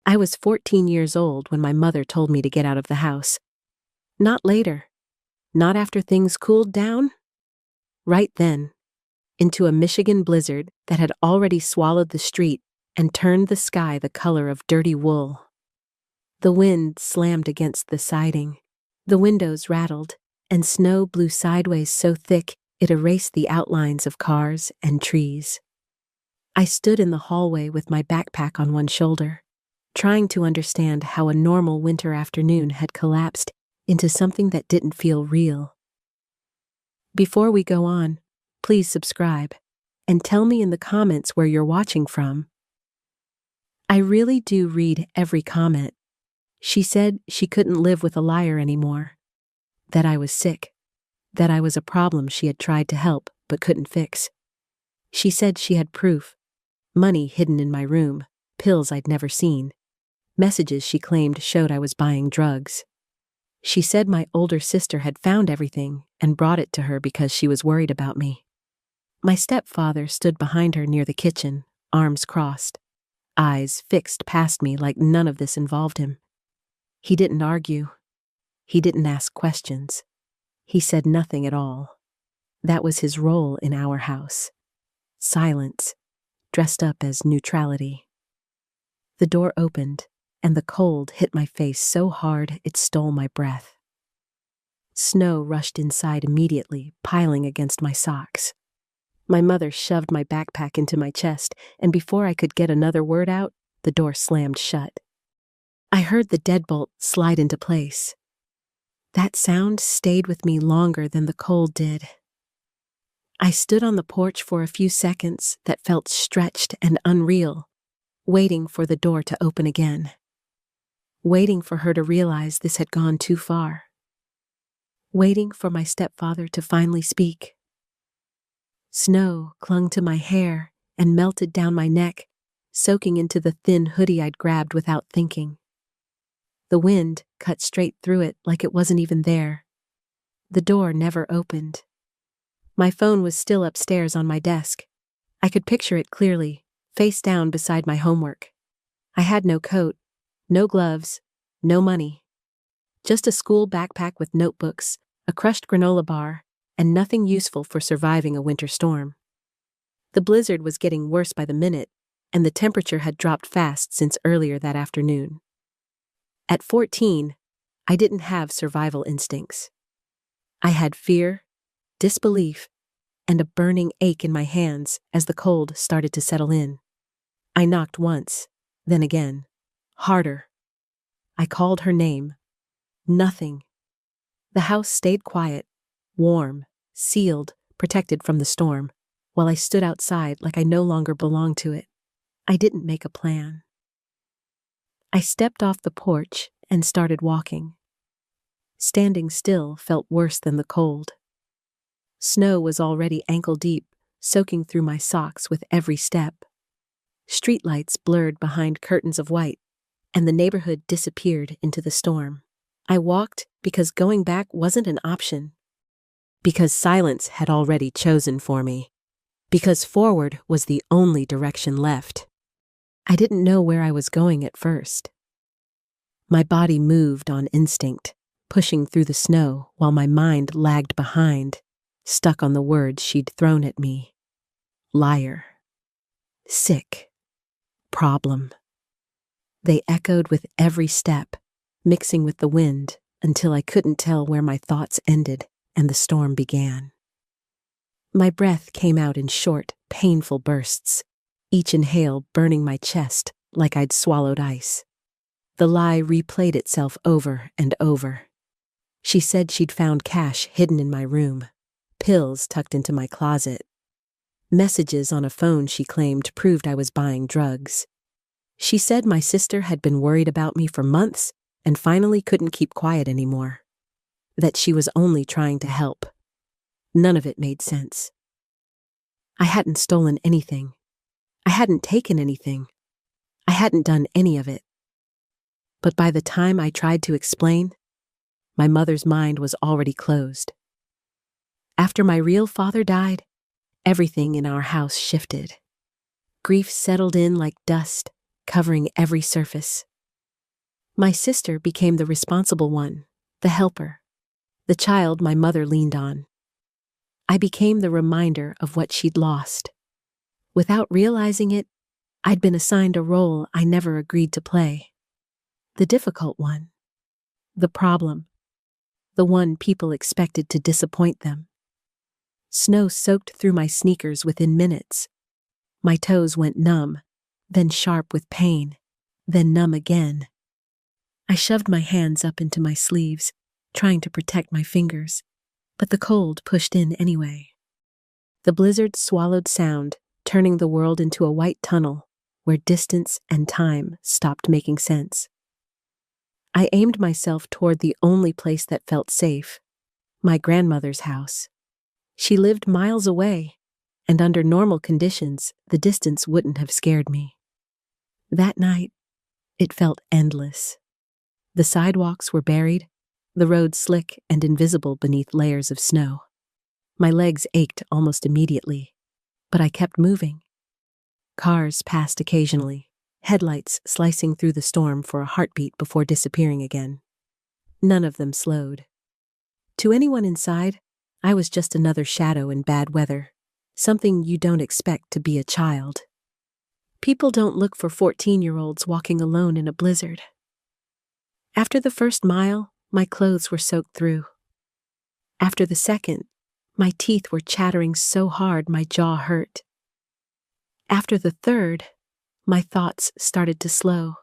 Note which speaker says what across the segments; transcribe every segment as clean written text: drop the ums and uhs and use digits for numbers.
Speaker 1: I was 14 years old when my mother told me to get out of the house. Not later. Not after things cooled down. Right then, into a Michigan blizzard that had already swallowed the street and turned the sky the color of dirty wool. The wind slammed against the siding. The windows rattled, and snow blew sideways so thick it erased the outlines of cars and trees. I stood in the hallway with my backpack on one shoulder, trying to understand how a normal winter afternoon had collapsed into something that didn't feel real. Before we go on, please subscribe and tell me in the comments where you're watching from. I really do read every comment. She said she couldn't live with a liar anymore, that I was sick, that I was a problem she had tried to help but couldn't fix. She said she had proof, money hidden in my room, pills I'd never seen, messages she claimed showed I was buying drugs. She said my older sister had found everything and brought it to her because she was worried about me. My stepfather stood behind her near the kitchen, arms crossed, eyes fixed past me like none of this involved him. He didn't argue. He didn't ask questions. He said nothing at all. That was his role in our house. Silence, dressed up as neutrality. The door opened, and the cold hit my face so hard it stole my breath. Snow rushed inside immediately, piling against my socks. My mother shoved my backpack into my chest, and before I could get another word out, the door slammed shut. I heard the deadbolt slide into place. That sound stayed with me longer than the cold did. I stood on the porch for a few seconds that felt stretched and unreal, waiting for the door to open again. Waiting for her to realize this had gone too far. Waiting for my stepfather to finally speak. Snow clung to my hair and melted down my neck, soaking into the thin hoodie I'd grabbed without thinking. The wind cut straight through it like it wasn't even there. The door never opened. My phone was still upstairs on my desk. I could picture it clearly, face down beside my homework. I had no coat, no gloves, no money. Just a school backpack with notebooks, a crushed granola bar, and nothing useful for surviving a winter storm. The blizzard was getting worse by the minute, and the temperature had dropped fast since earlier that afternoon. At 14, I didn't have survival instincts. I had fear, disbelief, and a burning ache in my hands as the cold started to settle in. I knocked once, then again, harder. I called her name. Nothing. The house stayed quiet, warm, sealed, protected from the storm, while I stood outside like I no longer belonged to it. I didn't make a plan. I stepped off the porch and started walking. Standing still felt worse than the cold. Snow was already ankle-deep, soaking through my socks with every step. Streetlights blurred behind curtains of white, and the neighborhood disappeared into the storm. I walked because going back wasn't an option. Because silence had already chosen for me. Because forward was the only direction left. I didn't know where I was going at first. My body moved on instinct, pushing through the snow while my mind lagged behind, stuck on the words she'd thrown at me. Liar. Sick. Problem. They echoed with every step, mixing with the wind until I couldn't tell where my thoughts ended and the storm began. My breath came out in short, painful bursts, each inhale burning my chest like I'd swallowed ice. The lie replayed itself over and over. She said she'd found cash hidden in my room, pills tucked into my closet. Messages on a phone she claimed proved I was buying drugs. She said my sister had been worried about me for months and finally couldn't keep quiet anymore. That she was only trying to help. None of it made sense. I hadn't stolen anything. I hadn't taken anything. I hadn't done any of it. But by the time I tried to explain, my mother's mind was already closed. After my real father died, everything in our house shifted. Grief settled in like dust, covering every surface. My sister became the responsible one, the helper, the child my mother leaned on. I became the reminder of what she'd lost. Without realizing it, I'd been assigned a role I never agreed to play. The difficult one. The problem. The one people expected to disappoint them. Snow soaked through my sneakers within minutes. My toes went numb, then sharp with pain, then numb again. I shoved my hands up into my sleeves, trying to protect my fingers, but the cold pushed in anyway. The blizzard swallowed sound, turning the world into a white tunnel where distance and time stopped making sense. I aimed myself toward the only place that felt safe, my grandmother's house. She lived miles away, and under normal conditions, the distance wouldn't have scared me. That night, it felt endless. The sidewalks were buried, the road slick and invisible beneath layers of snow. My legs ached almost immediately, but I kept moving. Cars passed occasionally, headlights slicing through the storm for a heartbeat before disappearing again. None of them slowed. To anyone inside, I was just another shadow in bad weather, something you don't expect to be a child. People don't look for 14-year-olds walking alone in a blizzard. After the first mile, my clothes were soaked through. After the second, my teeth were chattering so hard my jaw hurt. After the third, my thoughts started to slow,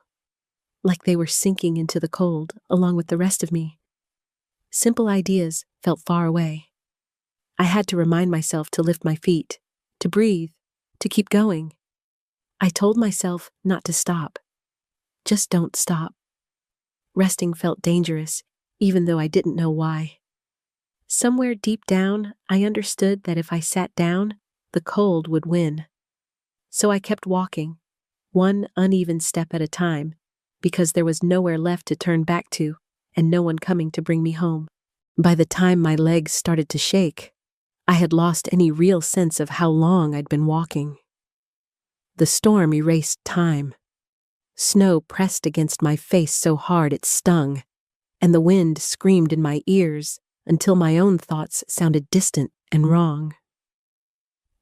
Speaker 1: like they were sinking into the cold along with the rest of me. Simple ideas felt far away. I had to remind myself to lift my feet, to breathe, to keep going. I told myself not to stop. Just don't stop. Resting felt dangerous, even though I didn't know why. Somewhere deep down, I understood that if I sat down, the cold would win. So I kept walking, one uneven step at a time, because there was nowhere left to turn back to, and no one coming to bring me home. By the time my legs started to shake, I had lost any real sense of how long I'd been walking. The storm erased time. Snow pressed against my face so hard it stung, and the wind screamed in my ears until my own thoughts sounded distant and wrong.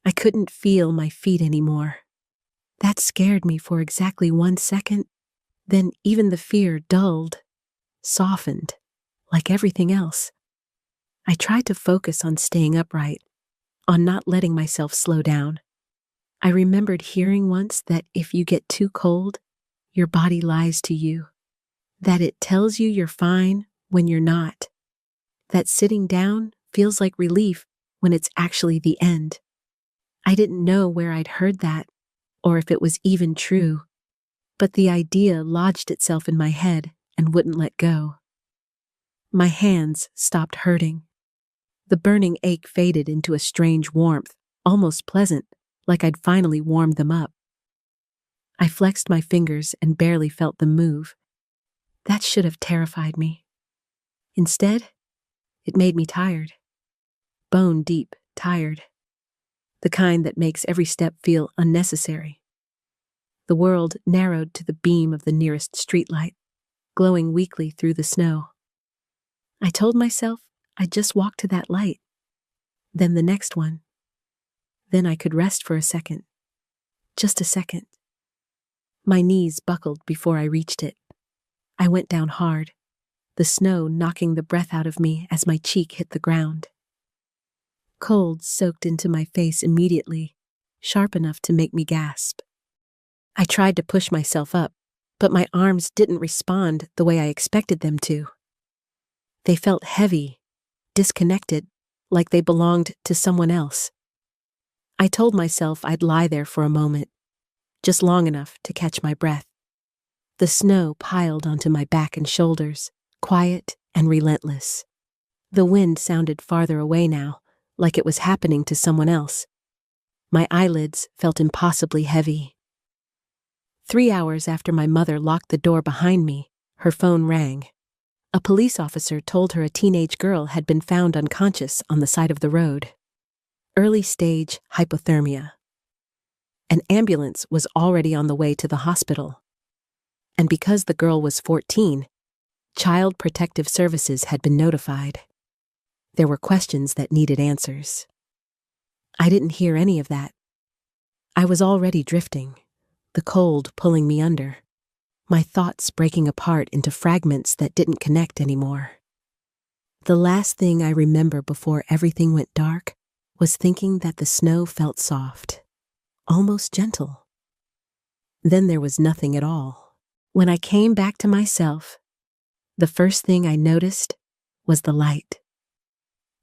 Speaker 1: I couldn't feel my feet anymore. That scared me for exactly 1 second, then even the fear dulled, softened, like everything else. I tried to focus on staying upright, on not letting myself slow down. I remembered hearing once that if you get too cold, your body lies to you, that it tells you you're fine when you're not, that sitting down feels like relief when it's actually the end. I didn't know where I'd heard that, or if it was even true, but the idea lodged itself in my head and wouldn't let go. My hands stopped hurting. The burning ache faded into a strange warmth, almost pleasant, like I'd finally warmed them up. I flexed my fingers and barely felt them move. That should have terrified me. Instead, it made me tired. Bone deep, tired. The kind that makes every step feel unnecessary. The world narrowed to the beam of the nearest streetlight, glowing weakly through the snow. I told myself I'd just walk to that light, then the next one. Then I could rest for a second. Just a second. My knees buckled before I reached it. I went down hard, the snow knocking the breath out of me as my cheek hit the ground. Cold soaked into my face immediately, sharp enough to make me gasp. I tried to push myself up, but my arms didn't respond the way I expected them to. They felt heavy, disconnected, like they belonged to someone else. I told myself I'd lie there for a moment, just long enough to catch my breath. The snow piled onto my back and shoulders, quiet and relentless. The wind sounded farther away now, like it was happening to someone else. My eyelids felt impossibly heavy. 3 hours after my mother locked the door behind me, her phone rang. A police officer told her a teenage girl had been found unconscious on the side of the road. Early stage hypothermia. An ambulance was already on the way to the hospital. And because the girl was 14, Child Protective Services had been notified. There were questions that needed answers. I didn't hear any of that. I was already drifting, the cold pulling me under, my thoughts breaking apart into fragments that didn't connect anymore. The last thing I remember before everything went dark was thinking that the snow felt soft, almost gentle. Then there was nothing at all. When I came back to myself, the first thing I noticed was the light.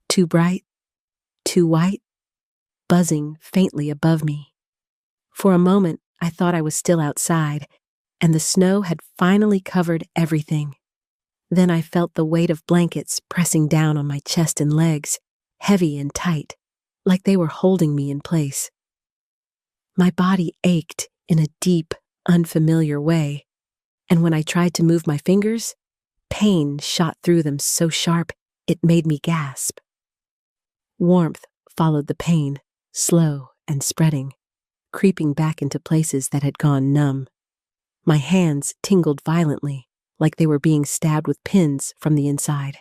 Speaker 1: Too bright, too white, buzzing faintly above me. For a moment, I thought I was still outside, and the snow had finally covered everything. Then I felt the weight of blankets pressing down on my chest and legs, heavy and tight, like they were holding me in place. My body ached in a deep, unfamiliar way, and when I tried to move my fingers, pain shot through them so sharp it made me gasp. Warmth followed the pain, slow and spreading, creeping back into places that had gone numb. My hands tingled violently, like they were being stabbed with pins from the inside.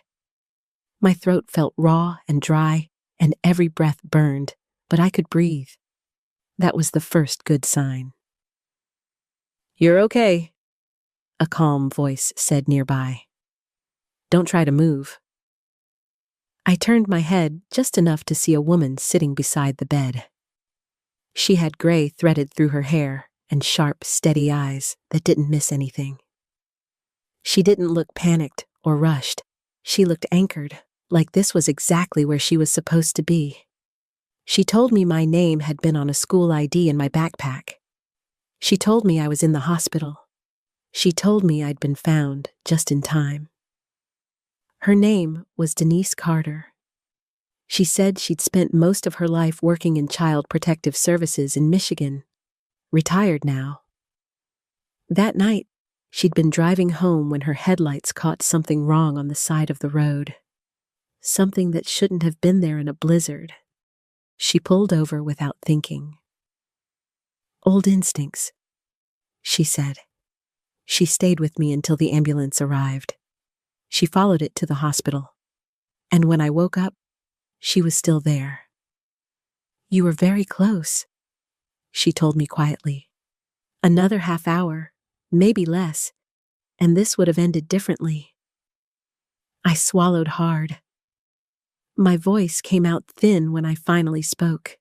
Speaker 1: My throat felt raw and dry, and every breath burned, but I could breathe. That was the first good sign. "You're okay," a calm voice said nearby. "Don't try to move." I turned my head just enough to see a woman sitting beside the bed. She had gray threaded through her hair and sharp, steady eyes that didn't miss anything. She didn't look panicked or rushed. She looked anchored, like this was exactly where she was supposed to be. She told me my name had been on a school ID in my backpack. She told me I was in the hospital. She told me I'd been found just in time. Her name was Denise Carter. She said she'd spent most of her life working in Child Protective Services in Michigan, retired now. That night, she'd been driving home when her headlights caught something wrong on the side of the road. Something that shouldn't have been there in a blizzard. She pulled over without thinking. "Old instincts," she said. She stayed with me until the ambulance arrived. She followed it to the hospital. And when I woke up, she was still there. "You were very close," she told me quietly. "Another half hour, maybe less, and this would have ended differently." I swallowed hard. My voice came out thin when I finally spoke.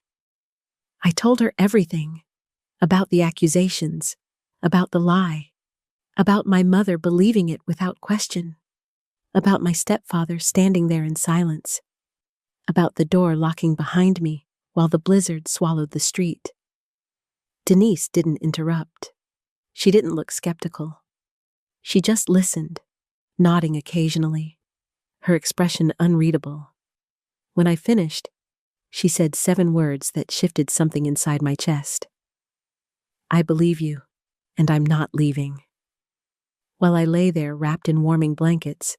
Speaker 1: I told her everything, about the accusations, about the lie, about my mother believing it without question, about my stepfather standing there in silence, about the door locking behind me while the blizzard swallowed the street. Denise didn't interrupt. She didn't look skeptical. She just listened, nodding occasionally, her expression unreadable. When I finished, she said 7 words that shifted something inside my chest. "I believe you, and I'm not leaving." While I lay there wrapped in warming blankets,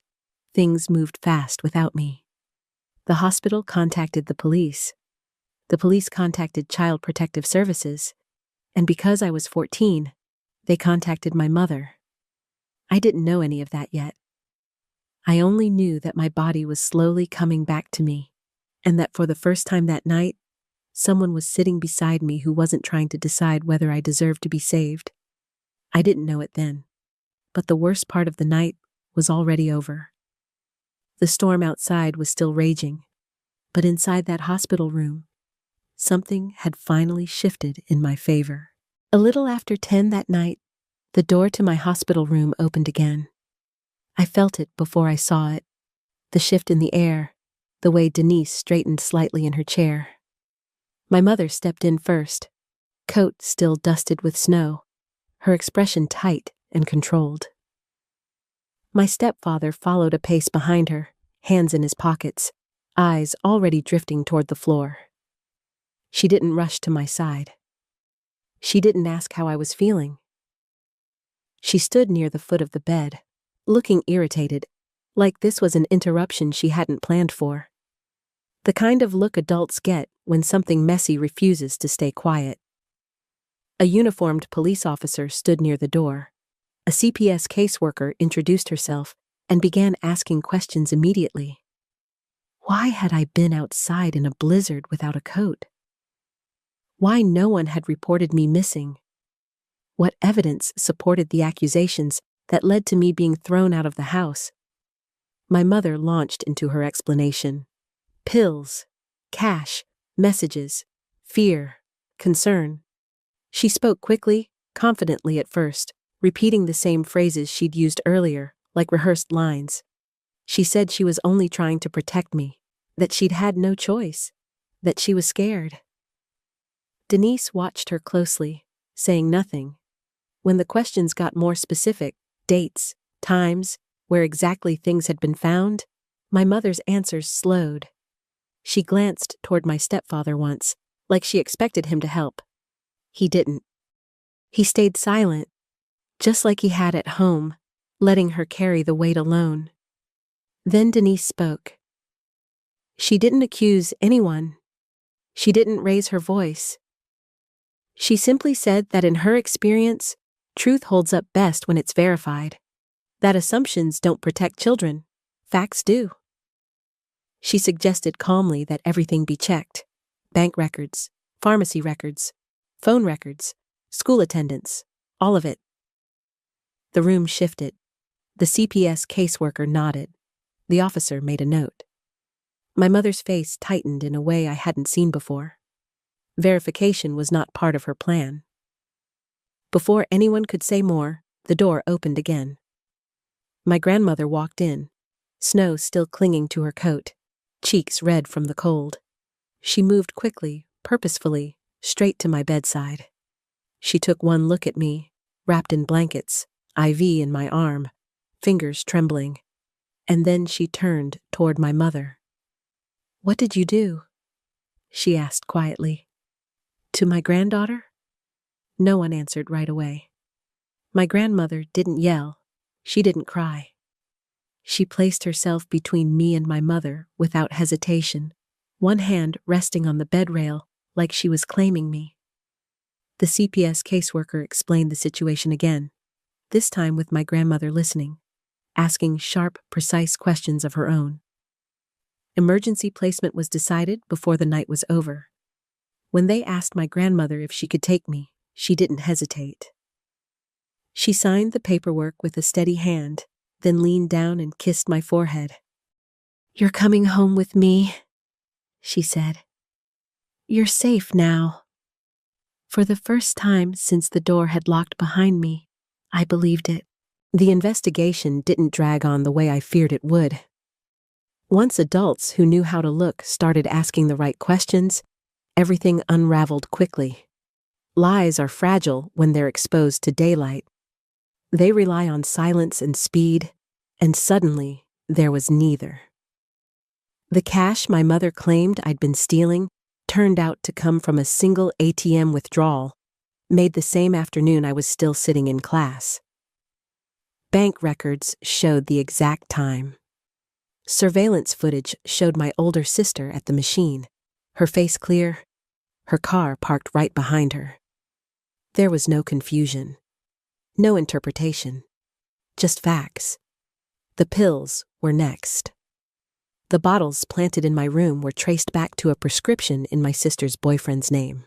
Speaker 1: things moved fast without me. The hospital contacted the police. The police contacted Child Protective Services, and because I was 14, they contacted my mother. I didn't know any of that yet. I only knew that my body was slowly coming back to me, and that for the first time that night, someone was sitting beside me who wasn't trying to decide whether I deserved to be saved. I didn't know it then, but the worst part of the night was already over. The storm outside was still raging, but inside that hospital room, something had finally shifted in my favor. A little after 10 that night, the door to my hospital room opened again. I felt it before I saw it, the shift in the air, the way Denise straightened slightly in her chair. My mother stepped in first, coat still dusted with snow, her expression tight and controlled. My stepfather followed a pace behind her, hands in his pockets, eyes already drifting toward the floor. She didn't rush to my side. She didn't ask how I was feeling. She stood near the foot of the bed, looking irritated, like this was an interruption she hadn't planned for. The kind of look adults get when something messy refuses to stay quiet. A uniformed police officer stood near the door, A CPS caseworker introduced herself and began asking questions immediately. Why had I been outside in a blizzard without a coat? Why no one had reported me missing? What evidence supported the accusations that led to me being thrown out of the house? My mother launched into her explanation. Pills, cash, messages, fear, concern. She spoke quickly, confidently at first, repeating the same phrases she'd used earlier, like rehearsed lines. She said she was only trying to protect me, that she'd had no choice, that she was scared. Denise watched her closely, saying nothing. When the questions got more specific, dates, times, where exactly things had been found, my mother's answers slowed. She glanced toward my stepfather once, like she expected him to help. He didn't. He stayed silent, just like he had at home, letting her carry the weight alone. Then Denise spoke. She didn't accuse anyone. She didn't raise her voice. She simply said that in her experience, truth holds up best when it's verified. That assumptions don't protect children. Facts do. She suggested calmly that everything be checked. Bank records, pharmacy records, phone records, school attendance, all of it. The room shifted. The CPS caseworker nodded. The officer made a note. My mother's face tightened in a way I hadn't seen before. Verification was not part of her plan. Before anyone could say more, the door opened again. My grandmother walked in, snow still clinging to her coat, cheeks red from the cold. She moved quickly, purposefully, straight to my bedside. She took one look at me, wrapped in blankets, IV in my arm, fingers trembling, and then she turned toward my mother. "What did you do?" she asked quietly. "To my granddaughter?" No one answered right away. My grandmother didn't yell. She didn't cry. She placed herself between me and my mother without hesitation, one hand resting on the bed rail like she was claiming me. The CPS caseworker explained the situation again, this time with my grandmother listening, asking sharp, precise questions of her own. Emergency placement was decided before the night was over. When they asked my grandmother if she could take me, she didn't hesitate. She signed the paperwork with a steady hand, then leaned down and kissed my forehead. "You're coming home with me," she said. "You're safe now." For the first time since the door had locked behind me, I believed it. The investigation didn't drag on the way I feared it would. Once adults who knew how to look started asking the right questions, everything unraveled quickly. Lies are fragile when they're exposed to daylight. They rely on silence and speed, and suddenly there was neither. The cash my mother claimed I'd been stealing turned out to come from a single ATM withdrawal, made the same afternoon I was still sitting in class. Bank records showed the exact time. Surveillance footage showed my older sister at the machine, her face clear, her car parked right behind her. There was no confusion, no interpretation, just facts. The pills were next. The bottles planted in my room were traced back to a prescription in my sister's boyfriend's name.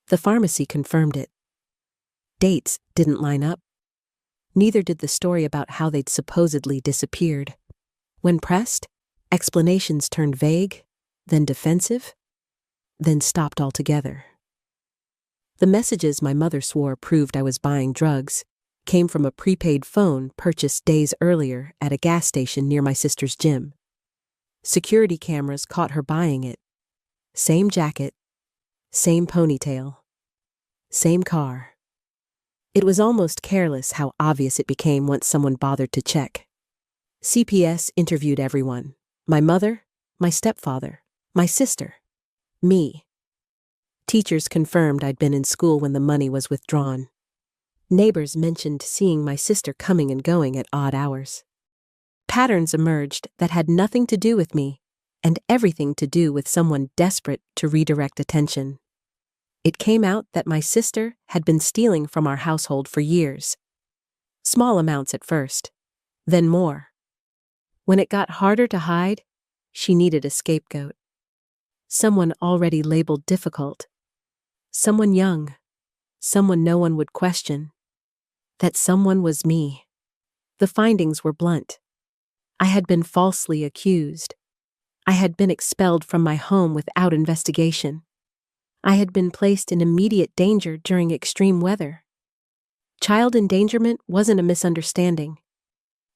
Speaker 1: The pharmacy confirmed it. Dates didn't line up. Neither did the story about how they'd supposedly disappeared. When pressed, explanations turned vague, then defensive, then stopped altogether. The messages my mother swore proved I was buying drugs came from a prepaid phone purchased days earlier at a gas station near my sister's gym. Security cameras caught her buying it. Same jacket, same ponytail, same car. It was almost careless how obvious it became once someone bothered to check. CPS interviewed everyone: my mother, my stepfather, my sister, me. Teachers confirmed I'd been in school when the money was withdrawn. Neighbors mentioned seeing my sister coming and going at odd hours. Patterns emerged that had nothing to do with me, and everything to do with someone desperate to redirect attention. It came out that my sister had been stealing from our household for years. Small amounts at first, then more. When it got harder to hide, she needed a scapegoat. Someone already labeled difficult. Someone young. Someone no one would question. That someone was me. The findings were blunt. I had been falsely accused. I had been expelled from my home without investigation. I had been placed in immediate danger during extreme weather. Child endangerment wasn't a misunderstanding.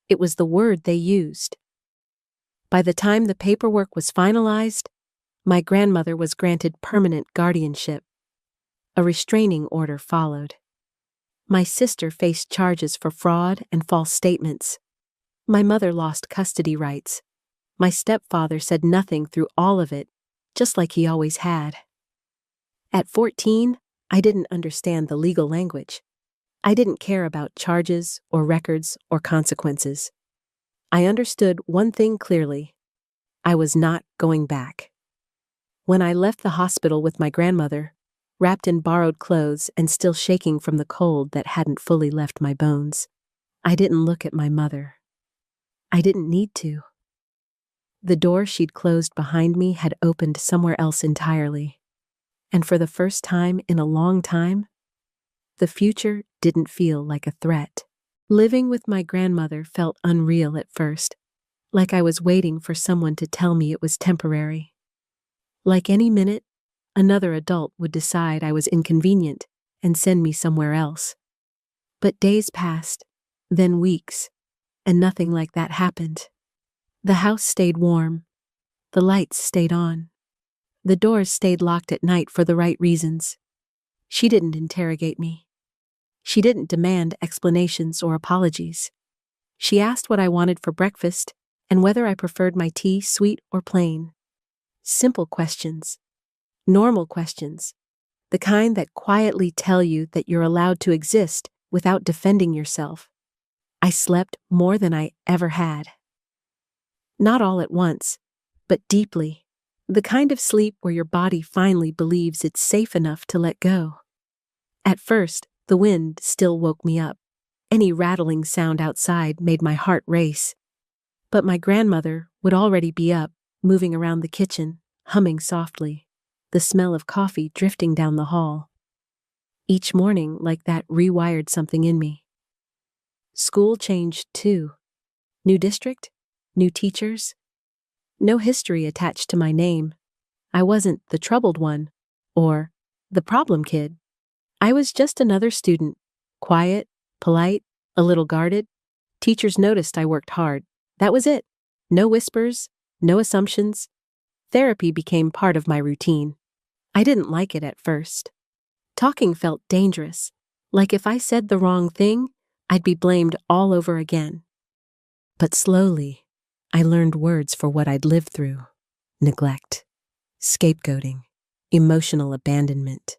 Speaker 1: It was the word they used. By the time the paperwork was finalized, my grandmother was granted permanent guardianship. A restraining order followed. My sister faced charges for fraud and false statements. My mother lost custody rights. My stepfather said nothing through all of it, just like he always had. At 14, I didn't understand the legal language. I didn't care about charges or records or consequences. I understood one thing clearly. I was not going back. When I left the hospital with my grandmother, wrapped in borrowed clothes and still shaking from the cold that hadn't fully left my bones, I didn't look at my mother. I didn't need to. The door she'd closed behind me had opened somewhere else entirely. And for the first time in a long time, the future didn't feel like a threat. Living with my grandmother felt unreal at first, like I was waiting for someone to tell me it was temporary. Like any minute, another adult would decide I was inconvenient and send me somewhere else. But days passed, then weeks, and nothing like that happened. The house stayed warm. The lights stayed on. The doors stayed locked at night for the right reasons. She didn't interrogate me. She didn't demand explanations or apologies. She asked what I wanted for breakfast and whether I preferred my tea sweet or plain. Simple questions. Normal questions. The kind that quietly tell you that you're allowed to exist without defending yourself. I slept more than I ever had. Not all at once, but deeply. The kind of sleep where your body finally believes it's safe enough to let go. At first, the wind still woke me up. Any rattling sound outside made my heart race. But my grandmother would already be up, moving around the kitchen, humming softly, the smell of coffee drifting down the hall. Each morning, like that, rewired something in me. School changed too. New district, new teachers. No history attached to my name. I wasn't the troubled one, or the problem kid. I was just another student, quiet, polite, a little guarded. Teachers noticed I worked hard. That was it. No whispers, no assumptions. Therapy became part of my routine. I didn't like it at first. Talking felt dangerous, like if I said the wrong thing, I'd be blamed all over again. But slowly, I learned words for what I'd lived through. Neglect, scapegoating, emotional abandonment.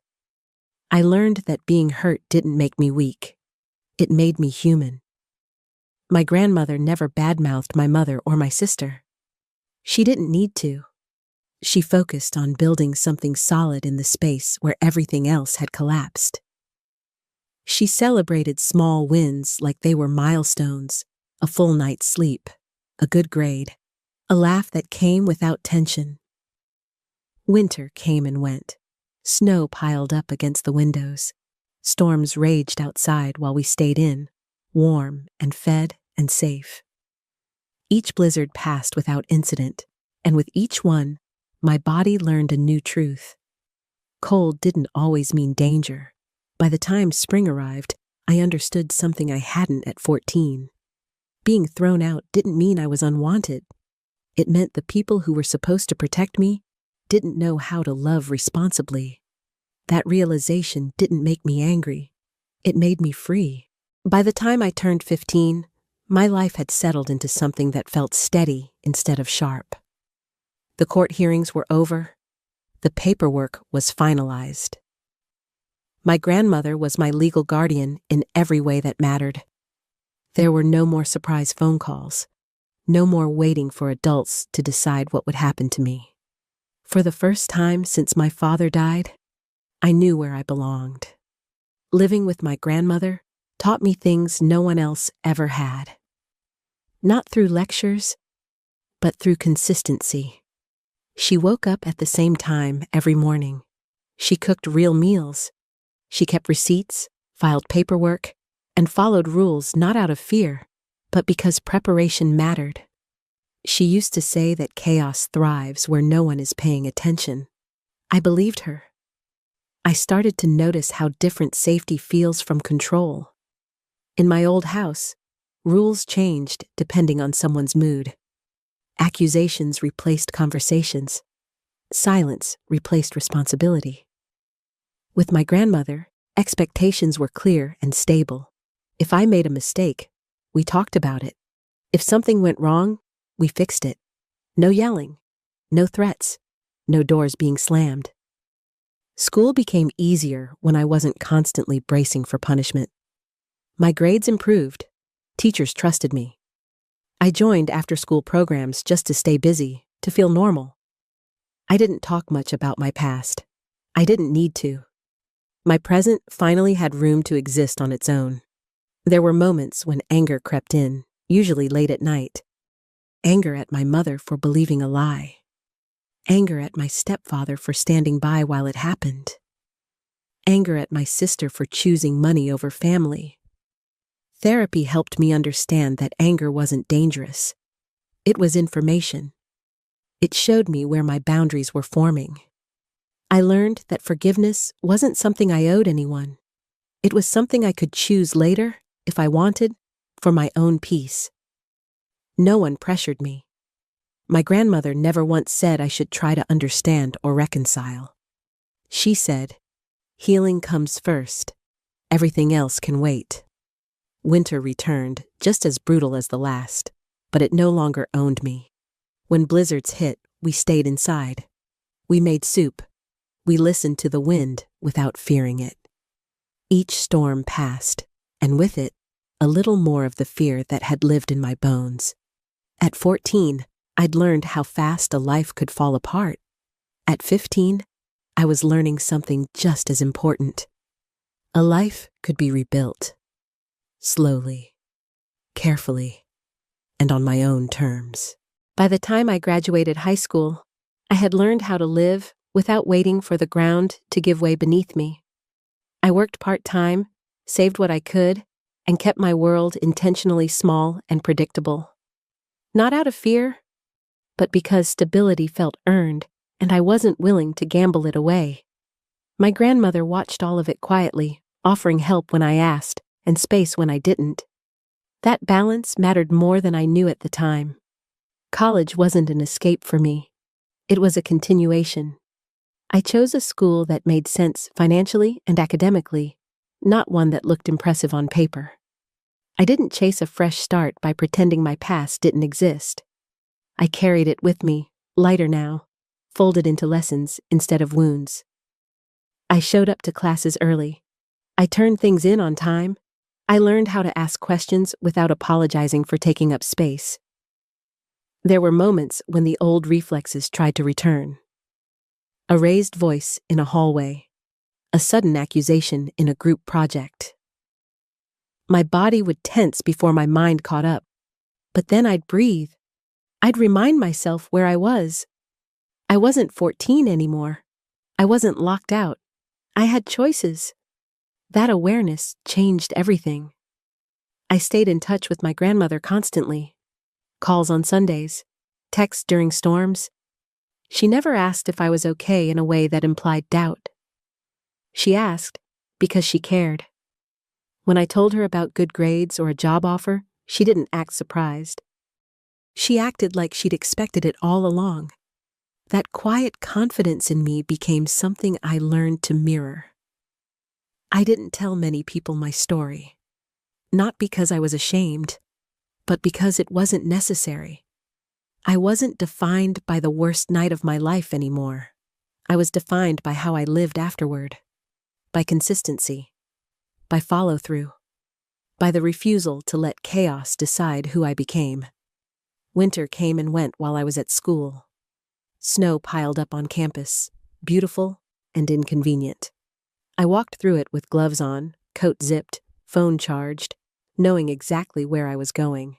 Speaker 1: I learned that being hurt didn't make me weak. It made me human. My grandmother never badmouthed my mother or my sister. She didn't need to. She focused on building something solid in the space where everything else had collapsed. She celebrated small wins like they were milestones, a full night's sleep, a good grade, a laugh that came without tension. Winter came and went. Snow piled up against the windows. Storms raged outside while we stayed in, warm and fed and safe. Each blizzard passed without incident, and with each one, my body learned a new truth. Cold didn't always mean danger. By the time spring arrived, I understood something I hadn't at 14. Being thrown out didn't mean I was unwanted. It meant the people who were supposed to protect me didn't know how to love responsibly. That realization didn't make me angry. It made me free. By the time I turned 15, my life had settled into something that felt steady instead of sharp. The court hearings were over. The paperwork was finalized. My grandmother was my legal guardian in every way that mattered. There were no more surprise phone calls, no more waiting for adults to decide what would happen to me. For the first time since my father died, I knew where I belonged. Living with my grandmother taught me things no one else ever had. Not through lectures, but through consistency. She woke up at the same time every morning. She cooked real meals. She kept receipts, filed paperwork, and followed rules not out of fear, but because preparation mattered. She used to say that chaos thrives where no one is paying attention. I believed her. I started to notice how different safety feels from control. In my old house, rules changed depending on someone's mood. Accusations replaced conversations. Silence replaced responsibility. With my grandmother, expectations were clear and stable. If I made a mistake, we talked about it. If something went wrong, we fixed it. No yelling, no threats, no doors being slammed. School became easier when I wasn't constantly bracing for punishment. My grades improved. Teachers trusted me. I joined after-school programs just to stay busy, to feel normal. I didn't talk much about my past. I didn't need to. My present finally had room to exist on its own. There were moments when anger crept in, usually late at night. Anger at my mother for believing a lie. Anger at my stepfather for standing by while it happened. Anger at my sister for choosing money over family. Therapy helped me understand that anger wasn't dangerous. It was information. It showed me where my boundaries were forming. I learned that forgiveness wasn't something I owed anyone. It was something I could choose later, if I wanted, for my own peace. No one pressured me. My grandmother never once said I should try to understand or reconcile. She said, "Healing comes first. Everything else can wait." Winter returned, just as brutal as the last, but it no longer owned me. When blizzards hit, we stayed inside. We made soup. We listened to the wind without fearing it. Each storm passed, and with it, a little more of the fear that had lived in my bones. At 14, I'd learned how fast a life could fall apart. At 15, I was learning something just as important. A life could be rebuilt. Slowly, carefully, and on my own terms. By the time I graduated high school, I had learned how to live without waiting for the ground to give way beneath me. I worked part-time, saved what I could, and kept my world intentionally small and predictable. Not out of fear, but because stability felt earned and I wasn't willing to gamble it away. My grandmother watched all of it quietly, offering help when I asked and space when I didn't. That balance mattered more than I knew at the time. College wasn't an escape for me. It was a continuation. I chose a school that made sense financially and academically, not one that looked impressive on paper. I didn't chase a fresh start by pretending my past didn't exist. I carried it with me, lighter now, folded into lessons instead of wounds. I showed up to classes early. I turned things in on time. I learned how to ask questions without apologizing for taking up space. There were moments when the old reflexes tried to return. A raised voice in a hallway. A sudden accusation in a group project. My body would tense before my mind caught up. But then I'd breathe. I'd remind myself where I was. I wasn't 14 anymore. I wasn't locked out. I had choices. That awareness changed everything. I stayed in touch with my grandmother constantly. Calls on Sundays, texts during storms. She never asked if I was okay in a way that implied doubt. She asked because she cared. When I told her about good grades or a job offer, she didn't act surprised. She acted like she'd expected it all along. That quiet confidence in me became something I learned to mirror. I didn't tell many people my story. Not because I was ashamed, but because it wasn't necessary. I wasn't defined by the worst night of my life anymore. I was defined by how I lived afterward. By consistency. By follow-through. By the refusal to let chaos decide who I became. Winter came and went while I was at school. Snow piled up on campus, beautiful and inconvenient. I walked through it with gloves on, coat zipped, phone charged, knowing exactly where I was going.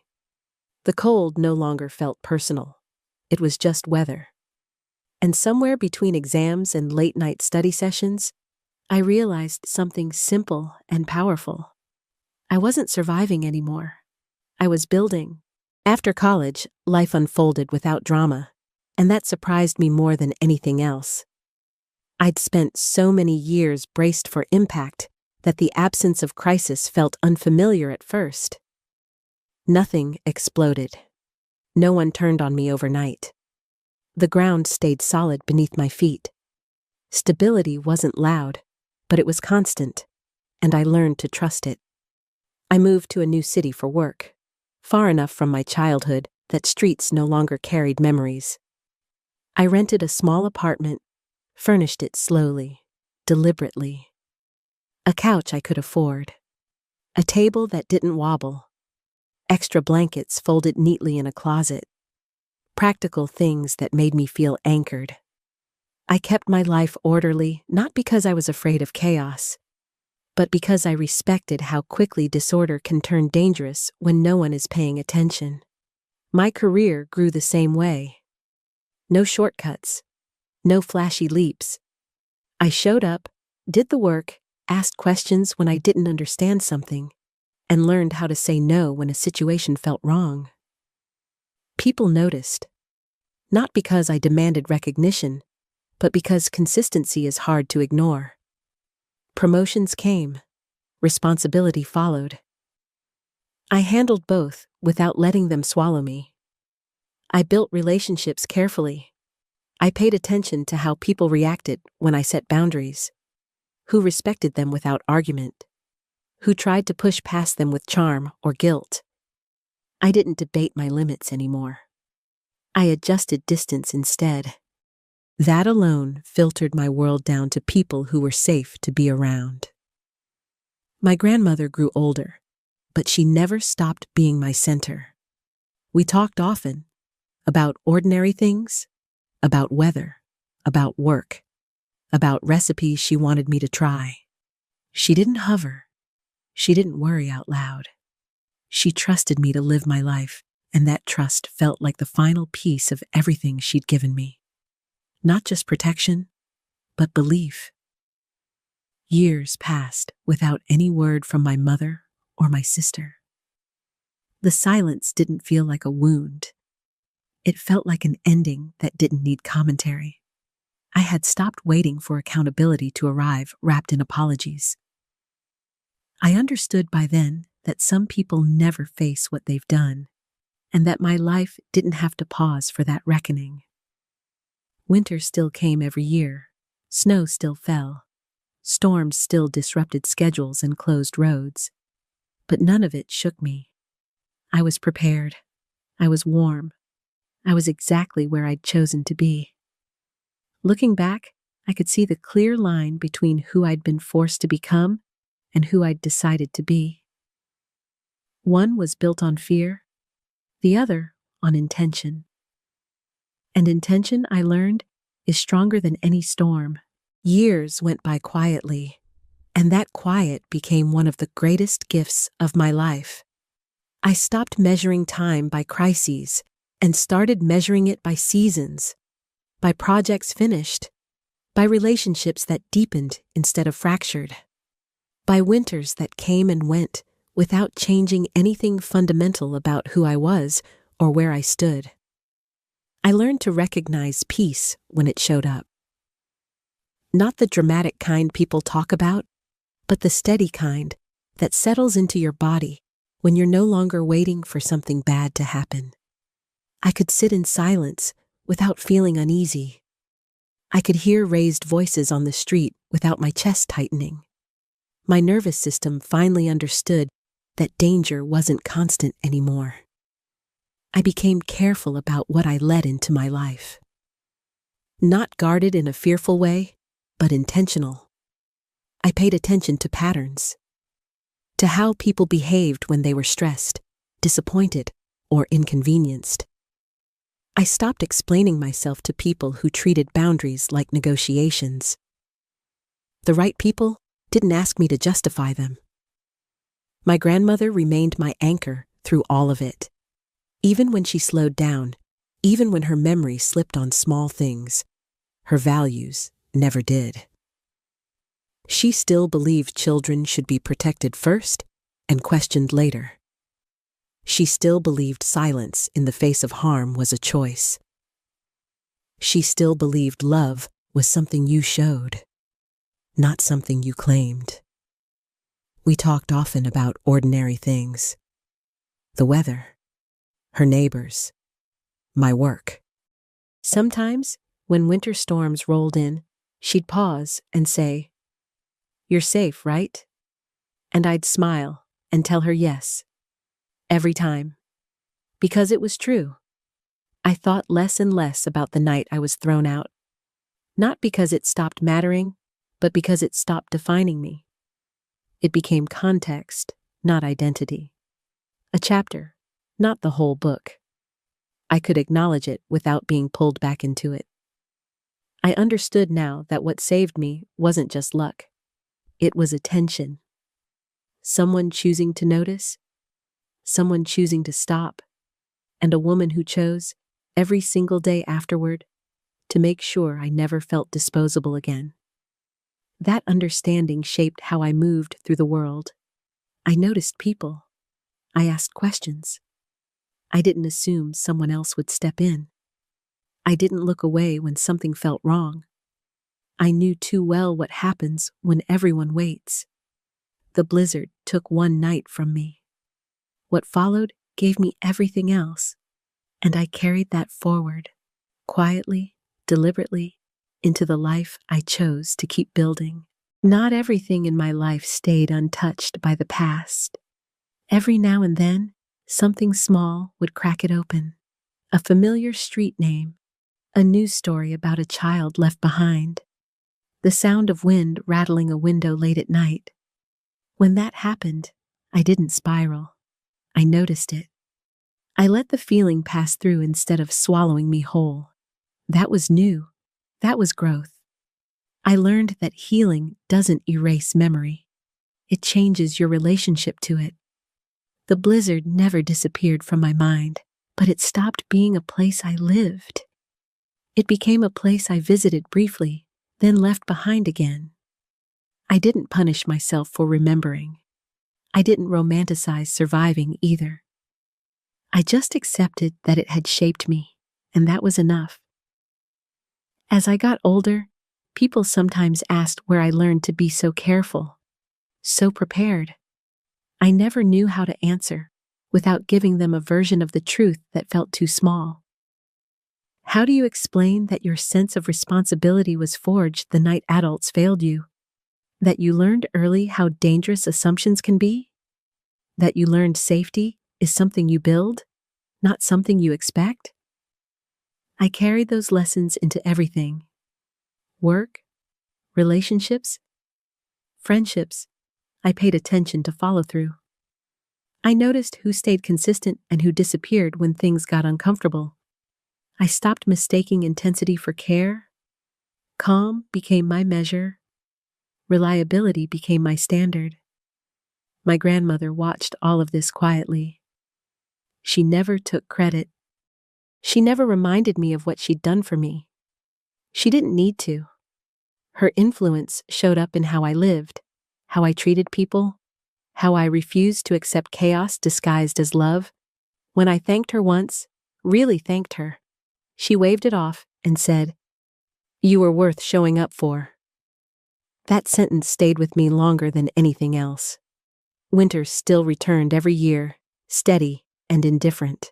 Speaker 1: The cold no longer felt personal. It was just weather. And somewhere between exams and late-night study sessions, I realized something simple and powerful. I wasn't surviving anymore. I was building. After college, life unfolded without drama, and that surprised me more than anything else. I'd spent so many years braced for impact that the absence of crisis felt unfamiliar at first. Nothing exploded. No one turned on me overnight. The ground stayed solid beneath my feet. Stability wasn't loud, but it was constant, and I learned to trust it. I moved to a new city for work, far enough from my childhood that streets no longer carried memories. I rented a small apartment, furnished it slowly, deliberately. A couch I could afford, a table that didn't wobble, extra blankets folded neatly in a closet, practical things that made me feel anchored. I kept my life orderly, not because I was afraid of chaos, but because I respected how quickly disorder can turn dangerous when no one is paying attention. My career grew the same way. No shortcuts, no flashy leaps. I showed up, did the work, asked questions when I didn't understand something, and learned how to say no when a situation felt wrong. People noticed, not because I demanded recognition, but because consistency is hard to ignore. Promotions came. Responsibility followed. I handled both without letting them swallow me. I built relationships carefully. I paid attention to how people reacted when I set boundaries, who respected them without argument, who tried to push past them with charm or guilt. I didn't debate my limits anymore. I adjusted distance instead. That alone filtered my world down to people who were safe to be around. My grandmother grew older, but she never stopped being my center. We talked often about ordinary things, about weather, about work, about recipes she wanted me to try. She didn't hover. She didn't worry out loud. She trusted me to live my life, and that trust felt like the final piece of everything she'd given me. Not just protection, but belief. Years passed without any word from my mother or my sister. The silence didn't feel like a wound. It felt like an ending that didn't need commentary. I had stopped waiting for accountability to arrive wrapped in apologies. I understood by then that some people never face what they've done, and that my life didn't have to pause for that reckoning. Winter still came every year. Snow still fell. Storms still disrupted schedules and closed roads. But none of it shook me. I was prepared. I was warm. I was exactly where I'd chosen to be. Looking back, I could see the clear line between who I'd been forced to become and who I'd decided to be. One was built on fear, the other on intention. And intention, I learned, is stronger than any storm. Years went by quietly, and that quiet became one of the greatest gifts of my life. I stopped measuring time by crises and started measuring it by seasons, by projects finished, by relationships that deepened instead of fractured, by winters that came and went without changing anything fundamental about who I was or where I stood. I learned to recognize peace when it showed up. Not the dramatic kind people talk about, but the steady kind that settles into your body when you're no longer waiting for something bad to happen. I could sit in silence without feeling uneasy. I could hear raised voices on the street without my chest tightening. My nervous system finally understood that danger wasn't constant anymore. I became careful about what I let into my life. Not guarded in a fearful way, but intentional. I paid attention to patterns, to how people behaved when they were stressed, disappointed, or inconvenienced. I stopped explaining myself to people who treated boundaries like negotiations. The right people didn't ask me to justify them. My grandmother remained my anchor through all of it. Even when she slowed down, even when her memory slipped on small things, her values never did. She still believed children should be protected first and questioned later. She still believed silence in the face of harm was a choice. She still believed love was something you showed, not something you claimed. We talked often about ordinary things. The weather, her neighbors, my work. Sometimes, when winter storms rolled in, she'd pause and say, "You're safe, right?" And I'd smile and tell her yes. Every time. Because it was true. I thought less and less about the night I was thrown out. Not because it stopped mattering, but because it stopped defining me. It became context, not identity. A chapter, not the whole book. I could acknowledge it without being pulled back into it. I understood now that what saved me wasn't just luck. It was attention. Someone choosing to notice, someone choosing to stop, and a woman who chose, every single day afterward, to make sure I never felt disposable again. That understanding shaped how I moved through the world. I noticed people. I asked questions. I didn't assume someone else would step in. I didn't look away when something felt wrong. I knew too well what happens when everyone waits. The blizzard took one night from me. What followed gave me everything else, and I carried that forward, quietly, deliberately, into the life I chose to keep building. Not everything in my life stayed untouched by the past. Every now and then, something small would crack it open. A familiar street name, a news story about a child left behind, the sound of wind rattling a window late at night. When that happened, I didn't spiral. I noticed it. I let the feeling pass through instead of swallowing me whole. That was new. That was growth. I learned that healing doesn't erase memory. It changes your relationship to it. The blizzard never disappeared from my mind, but it stopped being a place I lived. It became a place I visited briefly, then left behind again. I didn't punish myself for remembering. I didn't romanticize surviving either. I just accepted that it had shaped me, and that was enough. As I got older, people sometimes asked where I learned to be so careful, so prepared. I never knew how to answer without giving them a version of the truth that felt too small. How do you explain that your sense of responsibility was forged the night adults failed you? That you learned early how dangerous assumptions can be? That you learned safety is something you build, not something you expect? I carried those lessons into everything. Work, relationships, friendships. I paid attention to follow through. I noticed who stayed consistent and who disappeared when things got uncomfortable. I stopped mistaking intensity for care. Calm became my measure. Reliability became my standard. My grandmother watched all of this quietly. She never took credit. She never reminded me of what she'd done for me. She didn't need to. Her influence showed up in how I lived, how I treated people, how I refused to accept chaos disguised as love. When I thanked her once, really thanked her, she waved it off and said, "You were worth showing up for." That sentence stayed with me longer than anything else. Winter still returned every year, steady and indifferent.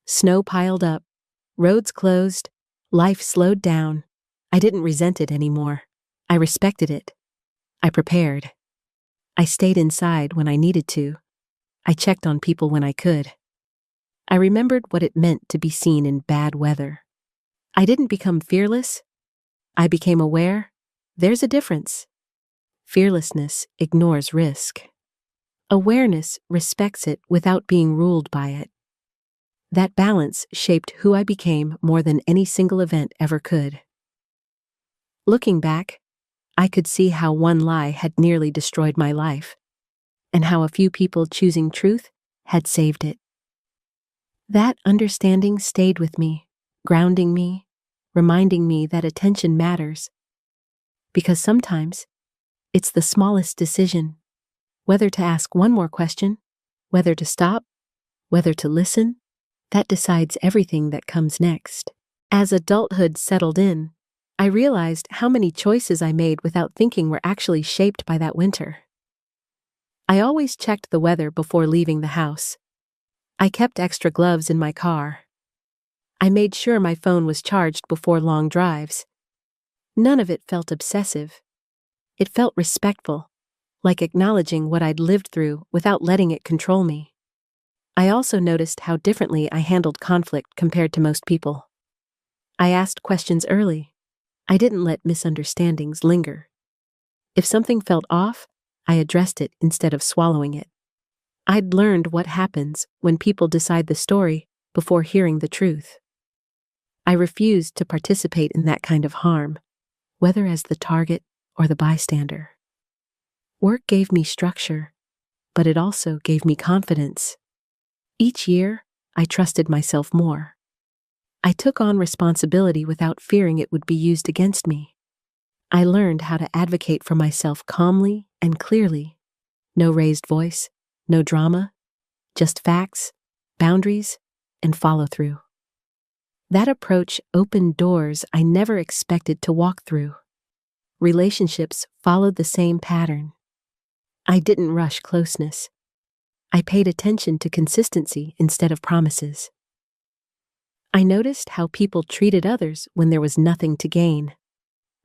Speaker 1: Snow piled up, roads closed, life slowed down. I didn't resent it anymore. I respected it. I prepared. I stayed inside when I needed to. I checked on people when I could. I remembered what it meant to be seen in bad weather. I didn't become fearless. I became aware. There's a difference. Fearlessness ignores risk. Awareness respects it without being ruled by it. That balance shaped who I became more than any single event ever could. Looking back, I could see how one lie had nearly destroyed my life. and how a few people choosing truth had saved it. That understanding stayed with me, grounding me, reminding me that attention matters. Because sometimes, it's the smallest decision, whether to ask one more question, whether to stop, whether to listen, that decides everything that comes next. As adulthood settled in, I realized how many choices I made without thinking were actually shaped by that winter. I always checked the weather before leaving the house. I kept extra gloves in my car. I made sure my phone was charged before long drives. None of it felt obsessive. It felt respectful, like acknowledging what I'd lived through without letting it control me. I also noticed how differently I handled conflict compared to most people. I asked questions early. I didn't let misunderstandings linger. If something felt off, I addressed it instead of swallowing it. I'd learned what happens when people decide the story before hearing the truth. I refused to participate in that kind of harm, whether as the target or the bystander. Work gave me structure, but it also gave me confidence. Each year, I trusted myself more. I took on responsibility without fearing it would be used against me. I learned how to advocate for myself calmly and clearly. No raised voice, no drama, just facts, boundaries, and follow-through. That approach opened doors I never expected to walk through. Relationships followed the same pattern. I didn't rush closeness. I paid attention to consistency instead of promises. I noticed how people treated others when there was nothing to gain.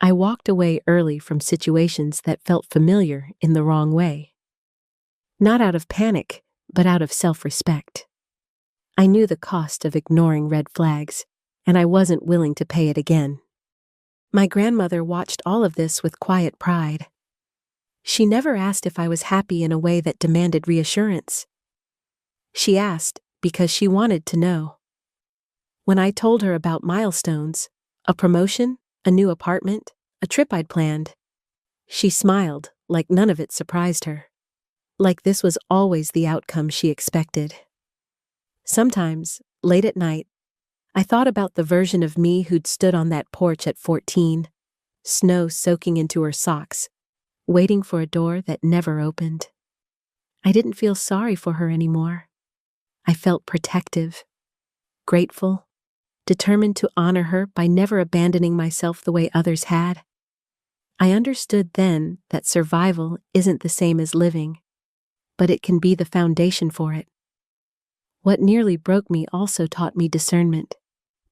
Speaker 1: I walked away early from situations that felt familiar in the wrong way. Not out of panic, but out of self-respect. I knew the cost of ignoring red flags, and I wasn't willing to pay it again. My grandmother watched all of this with quiet pride. She never asked if I was happy in a way that demanded reassurance. She asked because she wanted to know. When I told her about milestones, a promotion, a new apartment, a trip I'd planned, she smiled like none of it surprised her. Like this was always the outcome she expected. Sometimes, late at night, I thought about the version of me who'd stood on that porch at 14, snow soaking into her socks, waiting for a door that never opened. I didn't feel sorry for her anymore. I felt protective, grateful, determined to honor her by never abandoning myself the way others had. I understood then that survival isn't the same as living, but it can be the foundation for it. What nearly broke me also taught me discernment,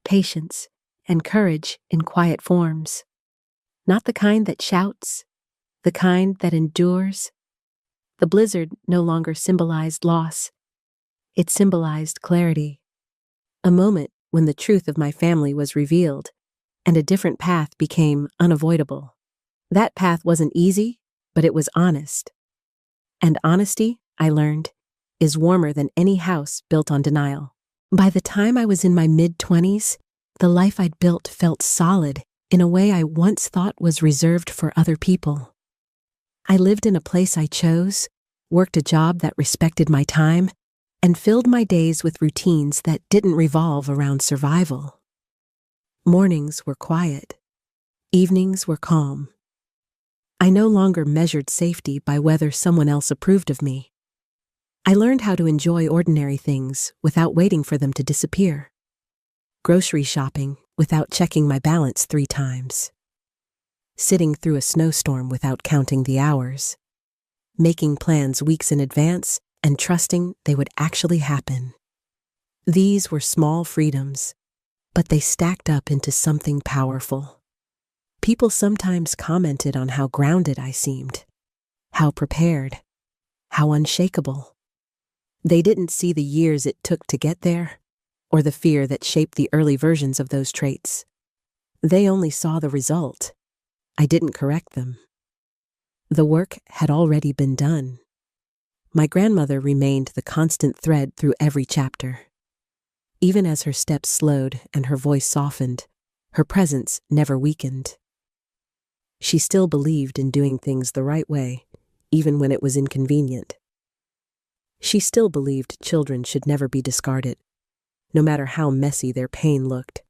Speaker 1: patience, and courage in quiet forms. Not the kind that shouts, the kind that endures. The blizzard no longer symbolized loss. It symbolized clarity. A moment when the truth of my family was revealed, and a different path became unavoidable. That path wasn't easy, but it was honest. And honesty, I learned, is warmer than any house built on denial. By the time I was in my mid-20s, the life I'd built felt solid in a way I once thought was reserved for other people. I lived in a place I chose, worked a job that respected my time, and filled my days with routines that didn't revolve around survival. Mornings were quiet. Evenings were calm. I no longer measured safety by whether someone else approved of me. I learned how to enjoy ordinary things without waiting for them to disappear. Grocery shopping without checking my balance 3 times. Sitting through a snowstorm without counting the hours. Making plans weeks in advance and trusting they would actually happen. These were small freedoms, but they stacked up into something powerful. People sometimes commented on how grounded I seemed, how prepared, how unshakable. They didn't see the years it took to get there, or the fear that shaped the early versions of those traits. They only saw the result. I didn't correct them. The work had already been done. My grandmother remained the constant thread through every chapter. Even as her steps slowed and her voice softened, her presence never weakened. She still believed in doing things the right way, even when it was inconvenient. She still believed children should never be discarded, no matter how messy their pain looked.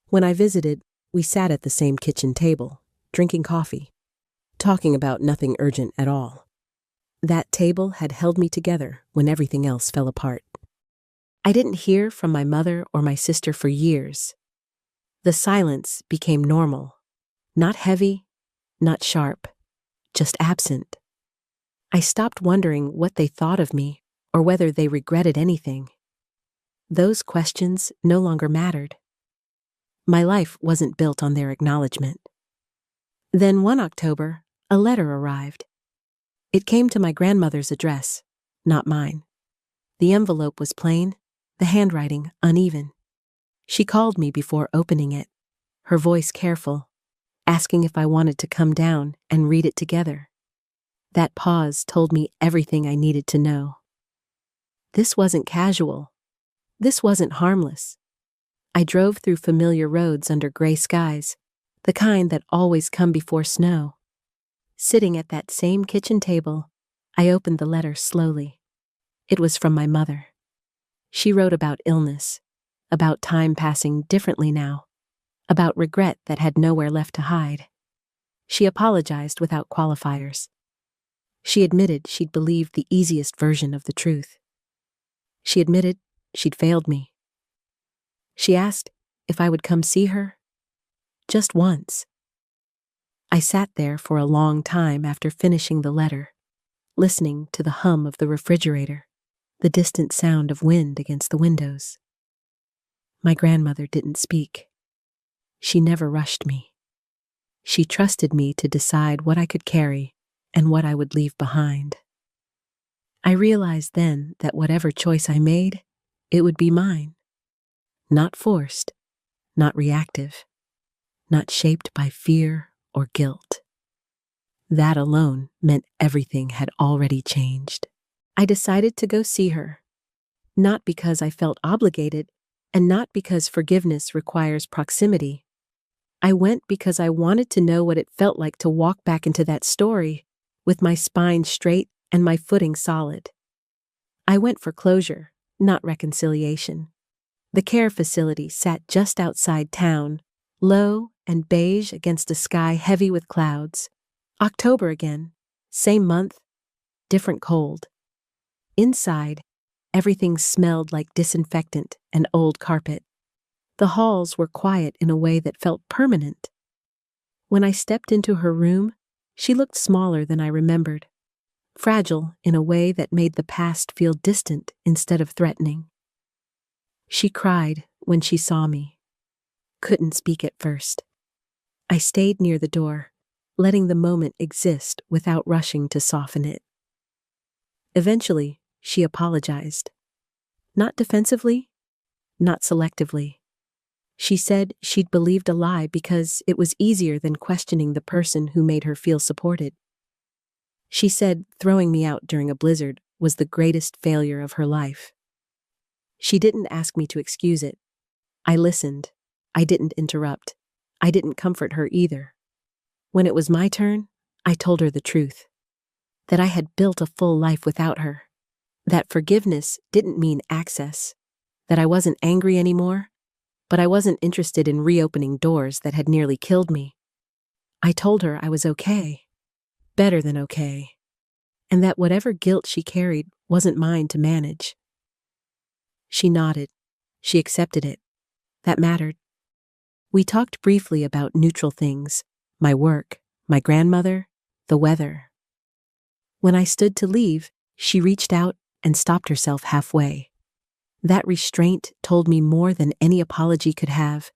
Speaker 1: When I visited, we sat at the same kitchen table, drinking coffee, talking about nothing urgent at all. That table had held me together when everything else fell apart. I didn't hear from my mother or my sister for years. The silence became normal, not heavy, not sharp, just absent. I stopped wondering what they thought of me or whether they regretted anything. Those questions no longer mattered. My life wasn't built on their acknowledgement. Then one October, a letter arrived. It came to my grandmother's address, not mine. The envelope was plain, the handwriting uneven. She called me before opening it, her voice careful, asking if I wanted to come down and read it together. That pause told me everything I needed to know. This wasn't casual. This wasn't harmless. I drove through familiar roads under gray skies, the kind that always come before snow. Sitting at that same kitchen table, I opened the letter slowly. It was from my mother. She wrote about illness, about time passing differently now, about regret that had nowhere left to hide. She apologized without qualifiers. She admitted she'd believed the easiest version of the truth. She admitted she'd failed me. She asked if I would come see her, just once. I sat there for a long time after finishing the letter, listening to the hum of the refrigerator, the distant sound of wind against the windows. My grandmother didn't speak. She never rushed me. She trusted me to decide what I could carry and what I would leave behind. I realized then that whatever choice I made, it would be mine. Not forced, not reactive, not shaped by fear or guilt. That alone meant everything had already changed. I decided to go see her, not because I felt obligated and not because forgiveness requires proximity. I went because I wanted to know what it felt like to walk back into that story with my spine straight and my footing solid. I went for closure, not reconciliation. The care facility sat just outside town, low and beige against a sky heavy with clouds. October again, same month, different cold. Inside, everything smelled like disinfectant and old carpet. The halls were quiet in a way that felt permanent. When I stepped into her room, she looked smaller than I remembered, fragile in a way that made the past feel distant instead of threatening. She cried when she saw me. Couldn't speak at first. I stayed near the door, letting the moment exist without rushing to soften it. Eventually, she apologized. Not defensively, not selectively. She said she'd believed a lie because it was easier than questioning the person who made her feel supported. She said throwing me out during a blizzard was the greatest failure of her life. She didn't ask me to excuse it. I listened. I didn't interrupt. I didn't comfort her either. When it was my turn, I told her the truth. That I had built a full life without her. That forgiveness didn't mean access. That I wasn't angry anymore, but I wasn't interested in reopening doors that had nearly killed me. I told her I was okay. Better than okay. And that whatever guilt she carried wasn't mine to manage. She nodded. She accepted it. That mattered. We talked briefly about neutral things, my work, my grandmother, the weather. When I stood to leave, she reached out and stopped herself halfway. That restraint told me more than any apology could have.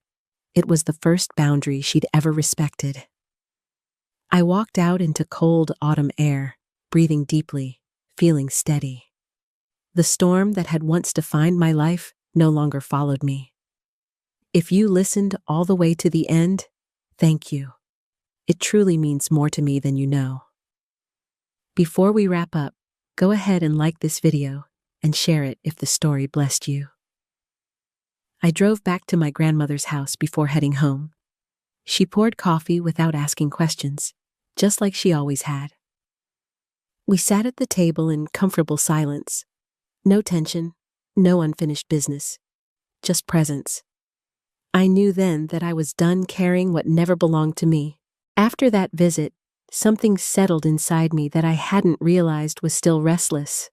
Speaker 1: It was the first boundary she'd ever respected. I walked out into cold autumn air, breathing deeply, feeling steady. The storm that had once defined my life no longer followed me. If you listened all the way to the end, thank you. It truly means more to me than you know. Before we wrap up, go ahead and like this video and share it if the story blessed you. I drove back to my grandmother's house before heading home. She poured coffee without asking questions, just like she always had. We sat at the table in comfortable silence. No tension, no unfinished business, just presence. I knew then that I was done carrying what never belonged to me. After that visit, something settled inside me that I hadn't realized was still restless.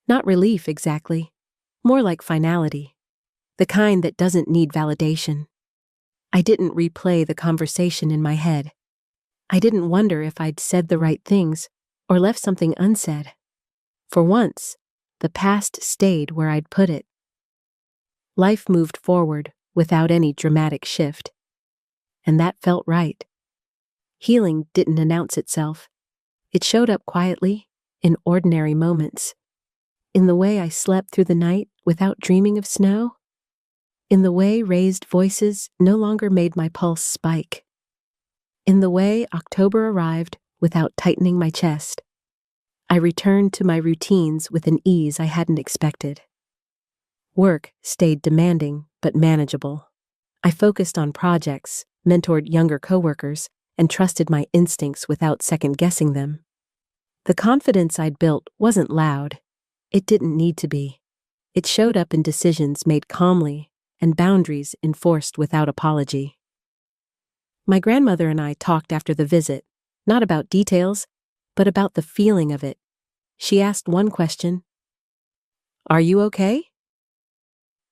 Speaker 1: Not relief exactly, more like finality, the kind that doesn't need validation. I didn't replay the conversation in my head. I didn't wonder if I'd said the right things or left something unsaid. For once, the past stayed where I'd put it. Life moved forward without any dramatic shift. And that felt right. Healing didn't announce itself. It showed up quietly, in ordinary moments. In the way I slept through the night without dreaming of snow. In the way raised voices no longer made my pulse spike. In the way October arrived without tightening my chest. I returned to my routines with an ease I hadn't expected. Work stayed demanding but manageable. I focused on projects, mentored younger coworkers, and trusted my instincts without second-guessing them. The confidence I'd built wasn't loud. It didn't need to be. It showed up in decisions made calmly and boundaries enforced without apology. My grandmother and I talked after the visit, not about details, but about the feeling of it. She asked one question: "Are you okay?"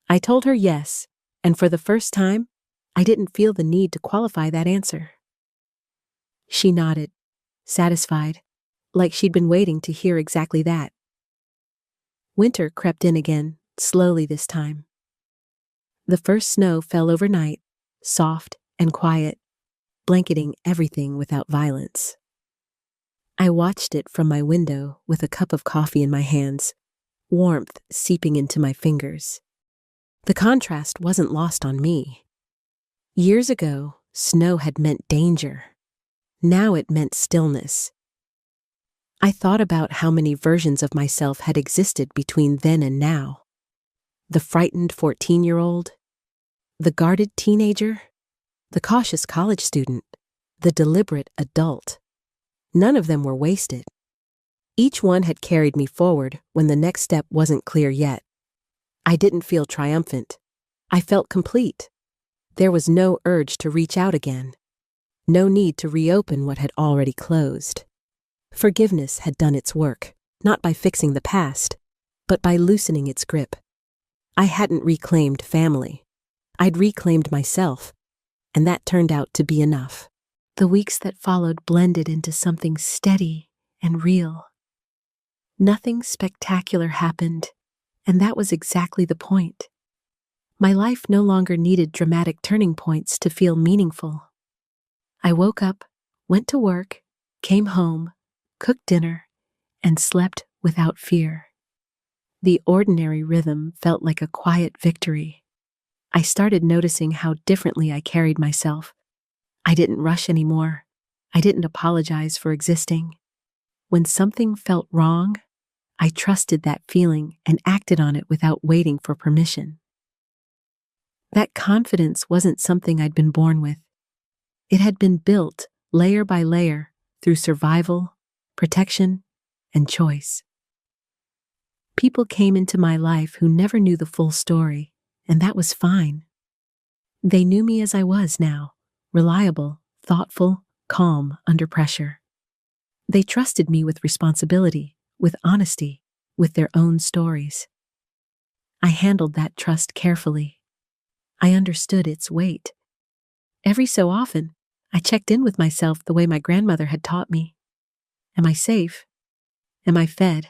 Speaker 1: I told her yes, and for the first time, I didn't feel the need to qualify that answer. She nodded, satisfied, like she'd been waiting to hear exactly that. Winter crept in again, slowly this time. The first snow fell overnight, soft and quiet, blanketing everything without violence. I watched it from my window with a cup of coffee in my hands, warmth seeping into my fingers. The contrast wasn't lost on me. Years ago, snow had meant danger. Now it meant stillness. I thought about how many versions of myself had existed between then and now. The frightened 14-year-old, the guarded teenager, the cautious college student, the deliberate adult. None of them were wasted. Each one had carried me forward when the next step wasn't clear yet. I didn't feel triumphant. I felt complete. There was no urge to reach out again. No need to reopen what had already closed. Forgiveness had done its work, not by fixing the past, but by loosening its grip. I hadn't reclaimed family. I'd reclaimed myself, and that turned out to be enough. The weeks that followed blended into something steady and real. Nothing spectacular happened, and that was exactly the point. My life no longer needed dramatic turning points to feel meaningful. I woke up, went to work, came home, cooked dinner, and slept without fear. The ordinary rhythm felt like a quiet victory. I started noticing how differently I carried myself. I didn't rush anymore. I didn't apologize for existing. When something felt wrong, I trusted that feeling and acted on it without waiting for permission. That confidence wasn't something I'd been born with. It had been built layer by layer through survival, protection, and choice. People came into my life who never knew the full story, and that was fine. They knew me as I was now, reliable, thoughtful, calm under pressure. They trusted me with responsibility, with honesty, with their own stories. I handled that trust carefully. I understood its weight. Every so often, I checked in with myself the way my grandmother had taught me. Am I safe? Am I fed?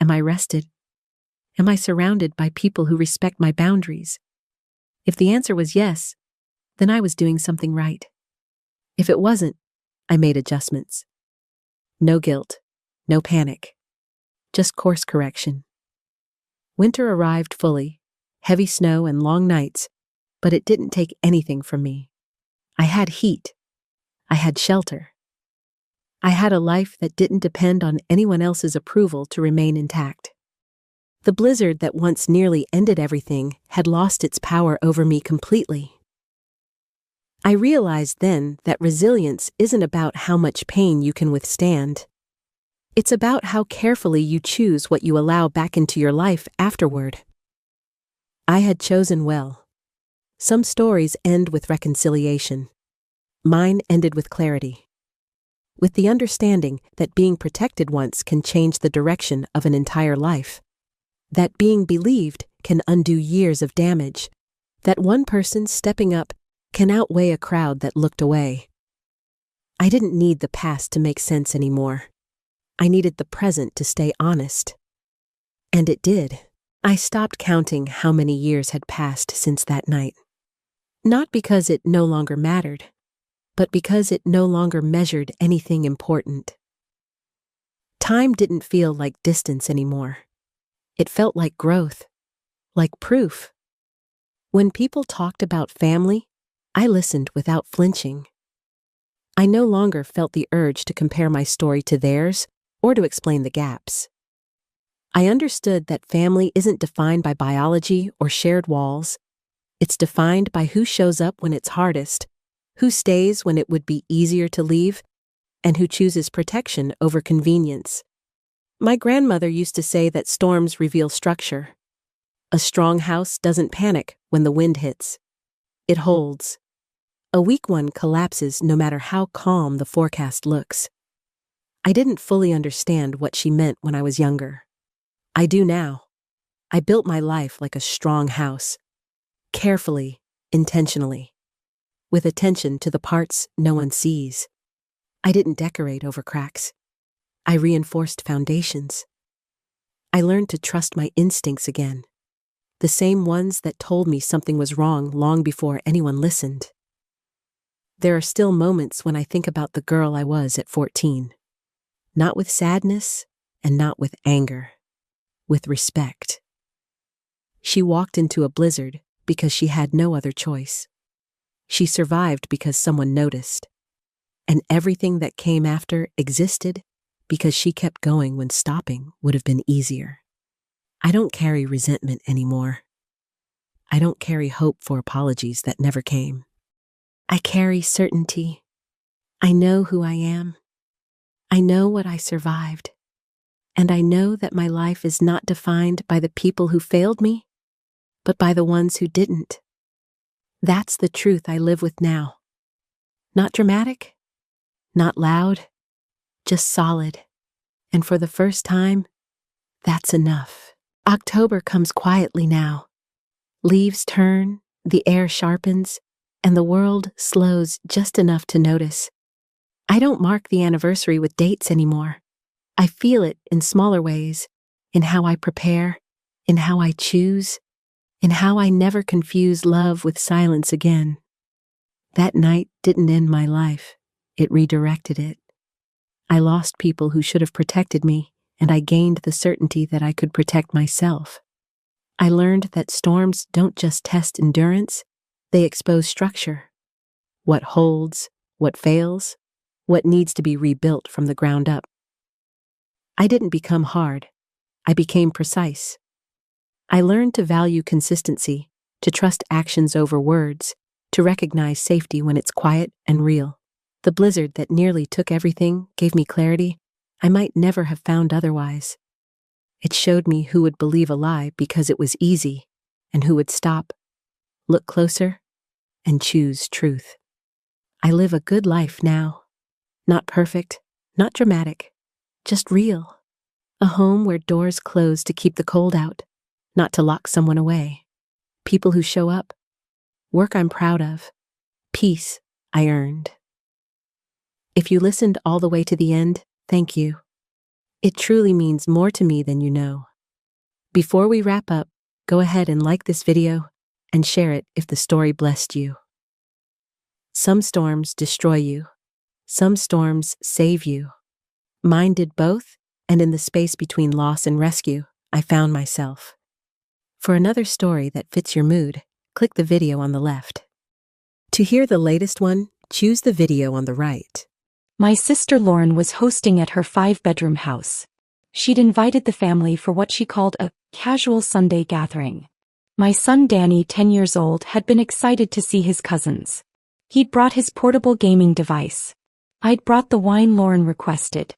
Speaker 1: Am I rested? Am I surrounded by people who respect my boundaries? If the answer was yes, then I was doing something right. If it wasn't, I made adjustments. No guilt, no panic, just course correction. Winter arrived fully, heavy snow and long nights, but it didn't take anything from me. I had heat. I had shelter. I had a life that didn't depend on anyone else's approval to remain intact. The blizzard that once nearly ended everything had lost its power over me completely. I realized then that resilience isn't about how much pain you can withstand. It's about how carefully you choose what you allow back into your life afterward. I had chosen well. Some stories end with reconciliation. Mine ended with clarity. With the understanding that being protected once can change the direction of an entire life. That being believed can undo years of damage. That one person stepping up can outweigh a crowd that looked away. I didn't need the past to make sense anymore. I needed the present to stay honest. And it did. I stopped counting how many years had passed since that night. Not because it no longer mattered, but because it no longer measured anything important. Time didn't feel like distance anymore. It felt like growth, like proof. When people talked about family, I listened without flinching. I no longer felt the urge to compare my story to theirs or to explain the gaps. I understood that family isn't defined by biology or shared walls. It's defined by who shows up when it's hardest, who stays when it would be easier to leave, and who chooses protection over convenience. My grandmother used to say that storms reveal structure. A strong house doesn't panic when the wind hits. It holds. A weak one collapses no matter how calm the forecast looks. I didn't fully understand what she meant when I was younger. I do now. I built my life like a strong house. Carefully, intentionally. With attention to the parts no one sees. I didn't decorate over cracks. I reinforced foundations. I learned to trust my instincts again. The same ones that told me something was wrong long before anyone listened. There are still moments when I think about the girl I was at 14. Not with sadness and not with anger. With respect. She walked into a blizzard because she had no other choice. She survived because someone noticed. And everything that came after existed because she kept going when stopping would have been easier. I don't carry resentment anymore. I don't carry hope for apologies that never came. I carry certainty. I know who I am. I know what I survived. And I know that my life is not defined by the people who failed me, but by the ones who didn't. That's the truth I live with now. Not dramatic, not loud, just solid. And for the first time, that's enough. October comes quietly now. Leaves turn, the air sharpens, and the world slows just enough to notice. I don't mark the anniversary with dates anymore. I feel it in smaller ways, in how I prepare, in how I choose, in how I never confuse love with silence again. That night didn't end my life. It redirected it. I lost people who should have protected me, and I gained the certainty that I could protect myself. I learned that storms don't just test endurance, they expose structure. What holds, what fails, what needs to be rebuilt from the ground up. I didn't become hard. I became precise. I learned to value consistency, to trust actions over words, to recognize safety when it's quiet and real. The blizzard that nearly took everything gave me clarity I might never have found otherwise. It showed me who would believe a lie because it was easy, and who would stop, look closer, and choose truth. I live a good life now. Not perfect, not dramatic, just real. A home where doors close to keep the cold out, not to lock someone away. People who show up. Work I'm proud of. Peace I earned. If you listened all the way to the end, thank you. It truly means more to me than you know. Before we wrap up, go ahead and like this video and share it if the story blessed you. Some storms destroy you. Some storms save you. Mine did both, and in the space between loss and rescue, I found myself. For another story that fits your mood, click the video on the left. To hear the latest one, choose the video on the right.
Speaker 2: My sister Lauren was hosting at her 5-bedroom house. She'd invited the family for what she called a casual Sunday gathering. My son Danny, 10 years old, had been excited to see his cousins. He'd brought his portable gaming device. I'd brought the wine Lauren requested.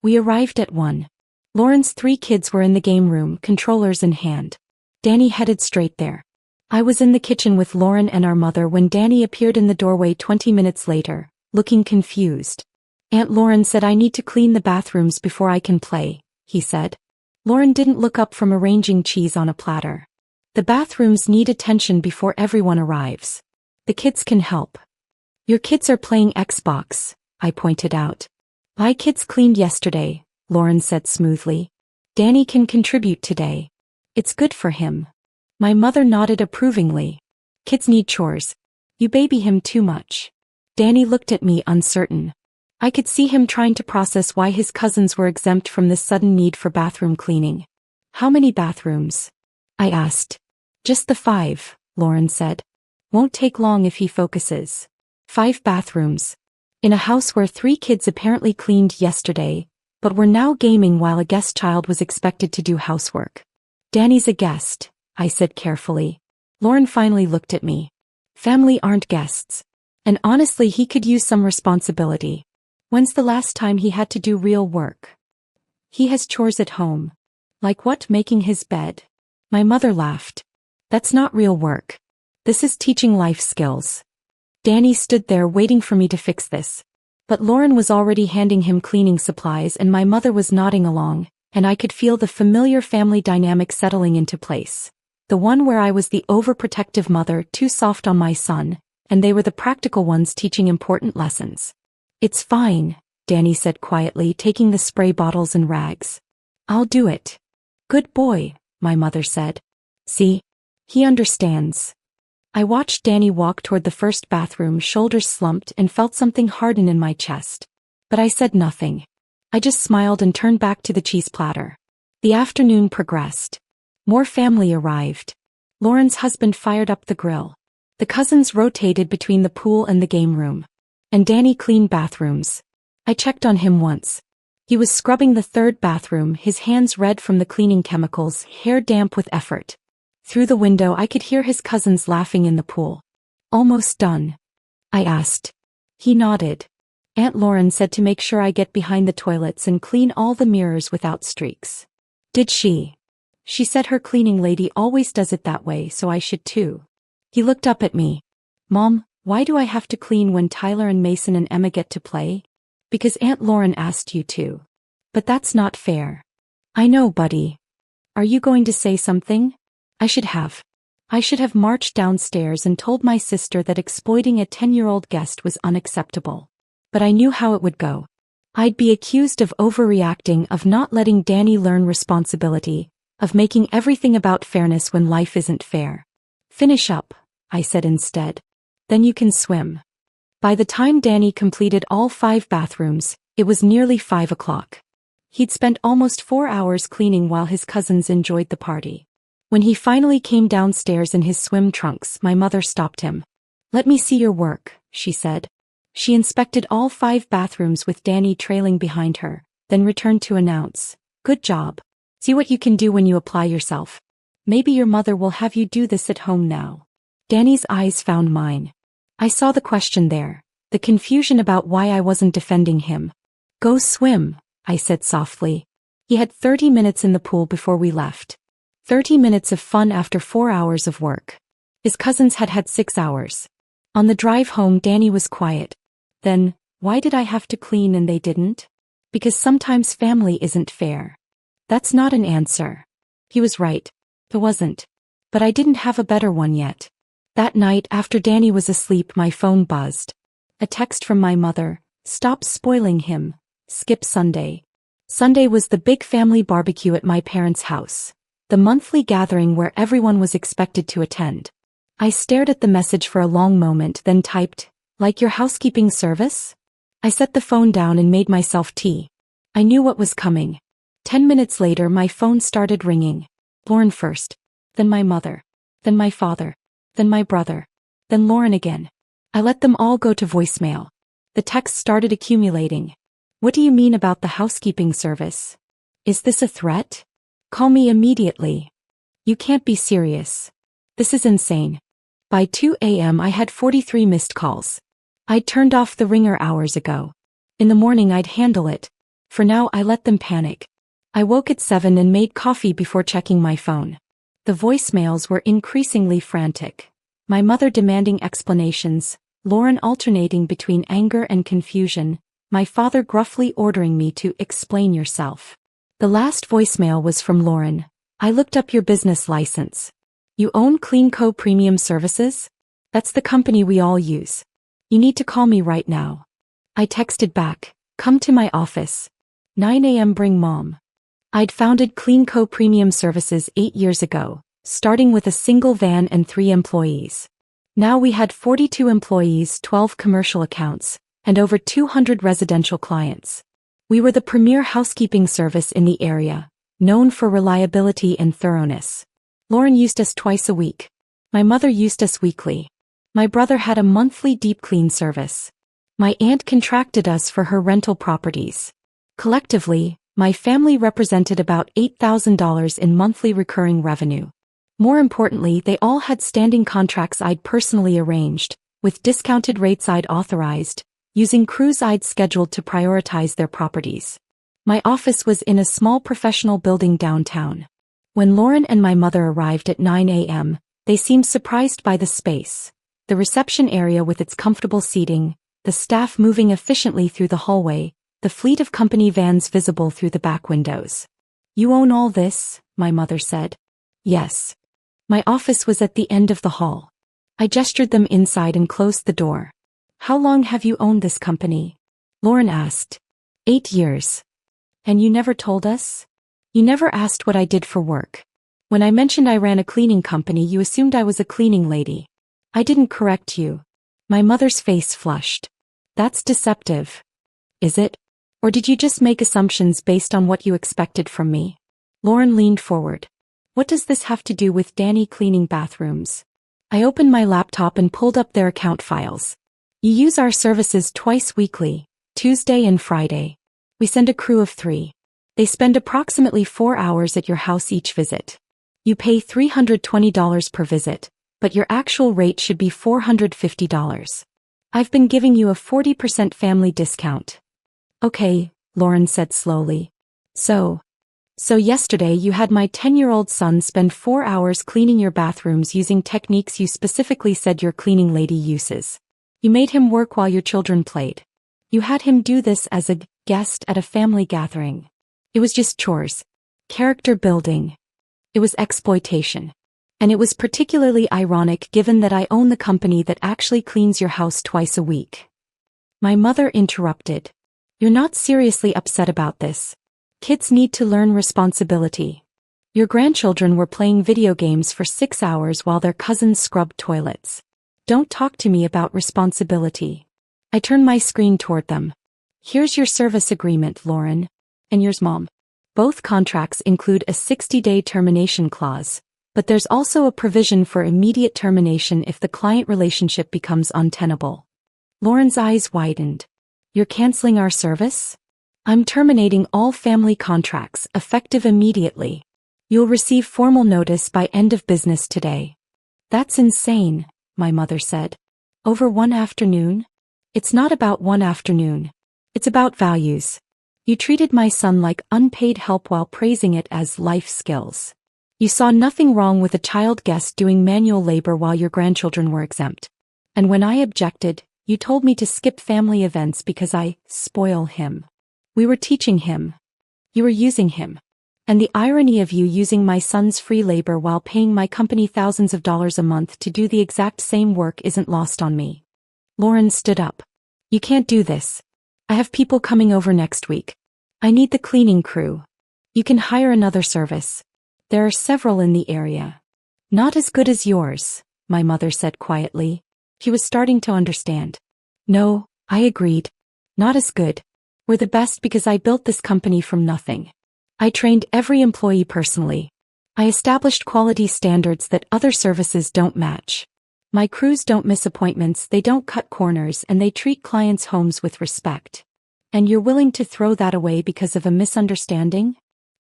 Speaker 2: We arrived at 1. Lauren's 3 kids were in the game room, controllers in hand. Danny headed straight there. I was in the kitchen with Lauren and our mother when Danny appeared in the doorway 20 minutes later, looking confused. Aunt Lauren said I need to clean the bathrooms before I can play, he said. Lauren didn't look up from arranging cheese on a platter. The bathrooms need attention before everyone arrives. The kids can help. Your kids are playing Xbox, I pointed out. My kids cleaned yesterday, Lauren said smoothly. Danny can contribute today. It's good for him. My mother nodded approvingly. Kids need chores. You baby him too much. Danny looked at me uncertain. I could see him trying to process why his cousins were exempt from this sudden need for bathroom cleaning. How many bathrooms? I asked. Just the 5, Lauren said. Won't take long if he focuses. 5 bathrooms. In a house where 3 kids apparently cleaned yesterday, but were now gaming while a guest child was expected to do housework. Danny's a guest, I said carefully. Lauren finally looked at me. Family aren't guests. And honestly, he could use some responsibility. When's the last time he had to do real work? He has chores at home. Like what? Making his bed. My mother laughed. That's not real work. This is teaching life skills. Danny stood there waiting for me to fix this. But Lauren was already handing him cleaning supplies and my mother was nodding along, and I could feel the familiar family dynamic settling into place. The one where I was the overprotective mother, too soft on my son, and they were the practical ones teaching important lessons. It's fine, Danny said quietly, taking the spray bottles and rags. I'll do it. Good boy, my mother said. See? He understands. I watched Danny walk toward the first bathroom, shoulders slumped, and felt something harden in my chest. But I said nothing. I just smiled and turned back to the cheese platter. The afternoon progressed. More family arrived. Lauren's husband fired up the grill. The cousins rotated between the pool and the game room. And Danny cleaned bathrooms. I checked on him once. He was scrubbing the 3rd bathroom, his hands red from the cleaning chemicals, hair damp with effort. Through the window I could hear his cousins laughing in the pool. Almost done? I asked. He nodded. Aunt Lauren said to make sure I get behind the toilets and clean all the mirrors without streaks. Did she? She said her cleaning lady always does it that way, so I should too. He looked up at me. Mom, why do I have to clean when Tyler and Mason and Emma get to play? Because Aunt Lauren asked you to. But that's not fair. I know, buddy. Are you going to say something? I should have marched downstairs and told my sister that exploiting a 10-year-old guest was unacceptable. But I knew how it would go. I'd be accused of overreacting, of not letting Danny learn responsibility, of making everything about fairness when life isn't fair. Finish up, I said instead. Then you can swim. By the time Danny completed all 5 bathrooms, it was nearly 5 o'clock. He'd spent almost 4 hours cleaning while his cousins enjoyed the party. When he finally came downstairs in his swim trunks, my mother stopped him. Let me see your work, she said. She inspected all 5 bathrooms with Danny trailing behind her, then returned to announce, Good job. See what you can do when you apply yourself. Maybe your mother will have you do this at home now. Danny's eyes found mine. I saw the question there, the confusion about why I wasn't defending him. Go swim, I said softly. He had 30 minutes in the pool before we left. 30 minutes of fun after 4 hours of work. His cousins had had 6 hours. On the drive home, Danny was quiet. Then, why did I have to clean and they didn't? Because sometimes family isn't fair. That's not an answer. He was right. It wasn't. But I didn't have a better one yet. That night, after Danny was asleep, my phone buzzed. A text from my mother. Stop spoiling him. Skip Sunday. Sunday was the big family barbecue at my parents' house. The monthly gathering where everyone was expected to attend. I stared at the message for a long moment, then typed, Like your housekeeping service? I set the phone down and made myself tea. I knew what was coming. 10 minutes later, my phone started ringing. Lauren first. Then my mother. Then my father. Then my brother. Then Lauren again. I let them all go to voicemail. The texts started accumulating. What do you mean about the housekeeping service? Is this a threat? Call me immediately. You can't be serious. This is insane. By 2 a.m. I had 43 missed calls. I'd turned off the ringer hours ago. In the morning I'd handle it. For now, I let them panic. I woke at 7 and made coffee before checking my phone. The voicemails were increasingly frantic. My mother demanding explanations, Lauren alternating between anger and confusion, my father gruffly ordering me to explain yourself. The last voicemail was from Lauren. I looked up your business license. You own CleanCo Premium Services? That's the company we all use. You need to call me right now. I texted back, come to my office. 9 a.m. Bring mom. I'd founded CleanCo Premium Services 8 years ago, starting with a single van and 3 employees. Now we had 42 employees, 12 commercial accounts, and over 200 residential clients. We were the premier housekeeping service in the area, known for reliability and thoroughness. Lauren used us twice a week. My mother used us weekly. My brother had a monthly deep clean service. My aunt contracted us for her rental properties. Collectively, my family represented about $8,000 in monthly recurring revenue. More importantly, they all had standing contracts I'd personally arranged, with discounted rates I'd authorized, using crews I'd scheduled to prioritize their properties. My office was in a small professional building downtown. When Lauren and my mother arrived at 9 a.m., they seemed surprised by the space. The reception area with its comfortable seating, the staff moving efficiently through the hallway, the fleet of company vans visible through the back windows. You own all this? My mother said. Yes. My office was at the end of the hall. I gestured them inside and closed the door. How long have you owned this company? Lauren asked. 8 years. And you never told us? You never asked what I did for work. When I mentioned I ran a cleaning company, you assumed I was a cleaning lady. I didn't correct you. My mother's face flushed. That's deceptive. Is it? Or did you just make assumptions based on what you expected from me? Lauren leaned forward. What does this have to do with Danny cleaning bathrooms? I opened my laptop and pulled up their account files. You use our services twice weekly, Tuesday and Friday. We send a crew of 3. They spend approximately 4 hours at your house each visit. You pay $320 per visit, but your actual rate should be $450. I've been giving you a 40% family discount. Okay, Lauren said slowly. So yesterday you had my 10-year-old son spend 4 hours cleaning your bathrooms using techniques you specifically said your cleaning lady uses. You made him work while your children played. You had him do this as a guest at a family gathering. It was just chores. Character building. It was exploitation. And it was particularly ironic given that I own the company that actually cleans your house twice a week. My mother interrupted. You're not seriously upset about this. Kids need to learn responsibility. Your grandchildren were playing video games for 6 hours while their cousins scrubbed toilets. Don't talk to me about responsibility. I turned my screen toward them. Here's your service agreement, Lauren. And yours, Mom. Both contracts include a 60-day termination clause, but there's also a provision for immediate termination if the client relationship becomes untenable. Lauren's eyes widened. You're canceling our service? I'm terminating all family contracts, effective immediately. You'll receive formal notice by end of business today. That's insane, my mother said. Over one afternoon? It's not about one afternoon. It's about values. You treated my son like unpaid help while praising it as life skills. You saw nothing wrong with a child guest doing manual labor while your grandchildren were exempt. And when I objected, you told me to skip family events because I spoil him. We were teaching him. You were using him. And the irony of you using my son's free labor while paying my company thousands of dollars a month to do the exact same work isn't lost on me. Lauren stood up. You can't do this. I have people coming over next week. I need the cleaning crew. You can hire another service. There are several in the area. Not as good as yours, my mother said quietly. She was starting to understand. No, I agreed. Not as good. We're the best because I built this company from nothing. I trained every employee personally. I established quality standards that other services don't match. My crews don't miss appointments, they don't cut corners, and they treat clients' homes with respect. And you're willing to throw that away because of a misunderstanding?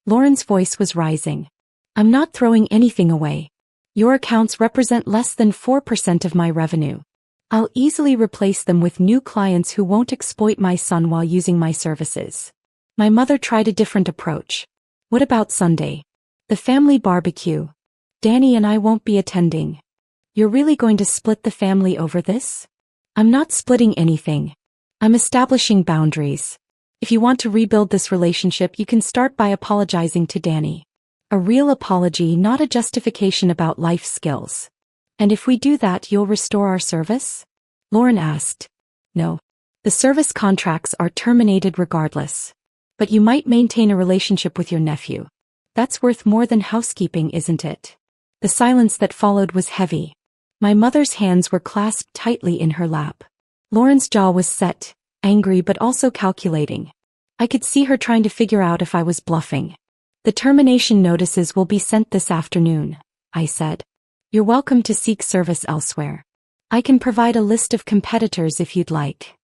Speaker 2: Lauren's voice was rising. I'm not throwing anything away. Your accounts represent less than 4% of my revenue. I'll easily replace them with new clients who won't exploit my son while using my services. My mother tried a different approach. What about Sunday? The family barbecue. Danny and I won't be attending. You're really going to split the family over this? I'm not splitting anything. I'm establishing boundaries. If you want to rebuild this relationship, you can start by apologizing to Danny. A real apology, not a justification about life skills. And if we do that, you'll restore our service? Lauren asked. No. The service contracts are terminated regardless. But you might maintain a relationship with your nephew. That's worth more than housekeeping, isn't it? The silence that followed was heavy. My mother's hands were clasped tightly in her lap. Lauren's jaw was set, angry but also calculating. I could see her trying to figure out if I was bluffing. The termination notices will be sent this afternoon, I said. You're welcome to seek service elsewhere. I can provide a list of competitors if you'd like.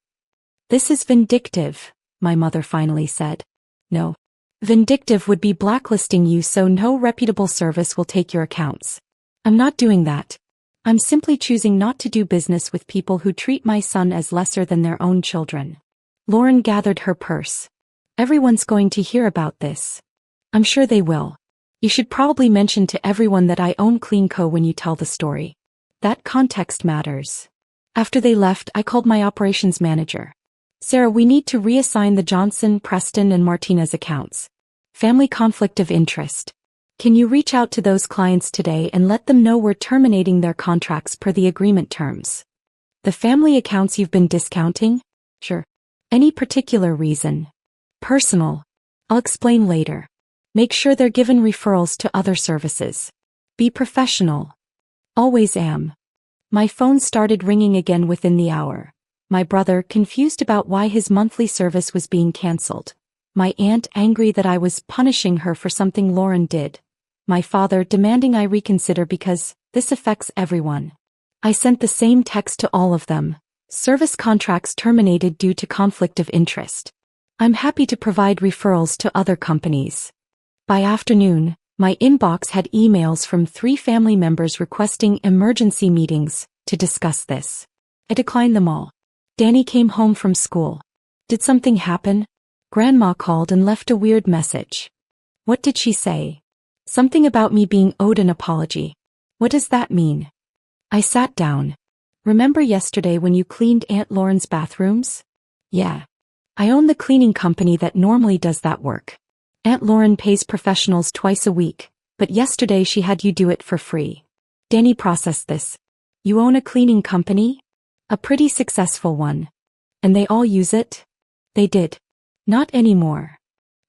Speaker 2: This is vindictive, my mother finally said. No. Vindictive would be blacklisting you so no reputable service will take your accounts. I'm not doing that. I'm simply choosing not to do business with people who treat my son as lesser than their own children. Lauren gathered her purse. Everyone's going to hear about this. I'm sure they will. You should probably mention to everyone that I own CleanCo when you tell the story. That context matters. After they left, I called my operations manager. Sarah, we need to reassign the Johnson, Preston, and Martinez accounts. Family conflict of interest. Can you reach out to those clients today and let them know we're terminating their contracts per the agreement terms? The family accounts you've been discounting? Sure. Any particular reason? Personal. I'll explain later. Make sure they're given referrals to other services. Be professional. Always am. My phone started ringing again within the hour. My brother, confused about why his monthly service was being cancelled. My aunt, angry that I was punishing her for something Lauren did. My father, demanding I reconsider because this affects everyone. I sent the same text to all of them. Service contracts terminated due to conflict of interest. I'm happy to provide referrals to other companies. By afternoon, my inbox had emails from 3 family members requesting emergency meetings to discuss this. I declined them all. Danny came home from school. Did something happen? Grandma called and left a weird message. What did she say? Something about me being owed an apology. What does that mean? I sat down. Remember yesterday when you cleaned Aunt Lauren's bathrooms? Yeah. I own the cleaning company that normally does that work. Aunt Lauren pays professionals twice a week, but yesterday she had you do it for free. Danny processed this. You own a cleaning company? A pretty successful one. And they all use it? They did. Not anymore.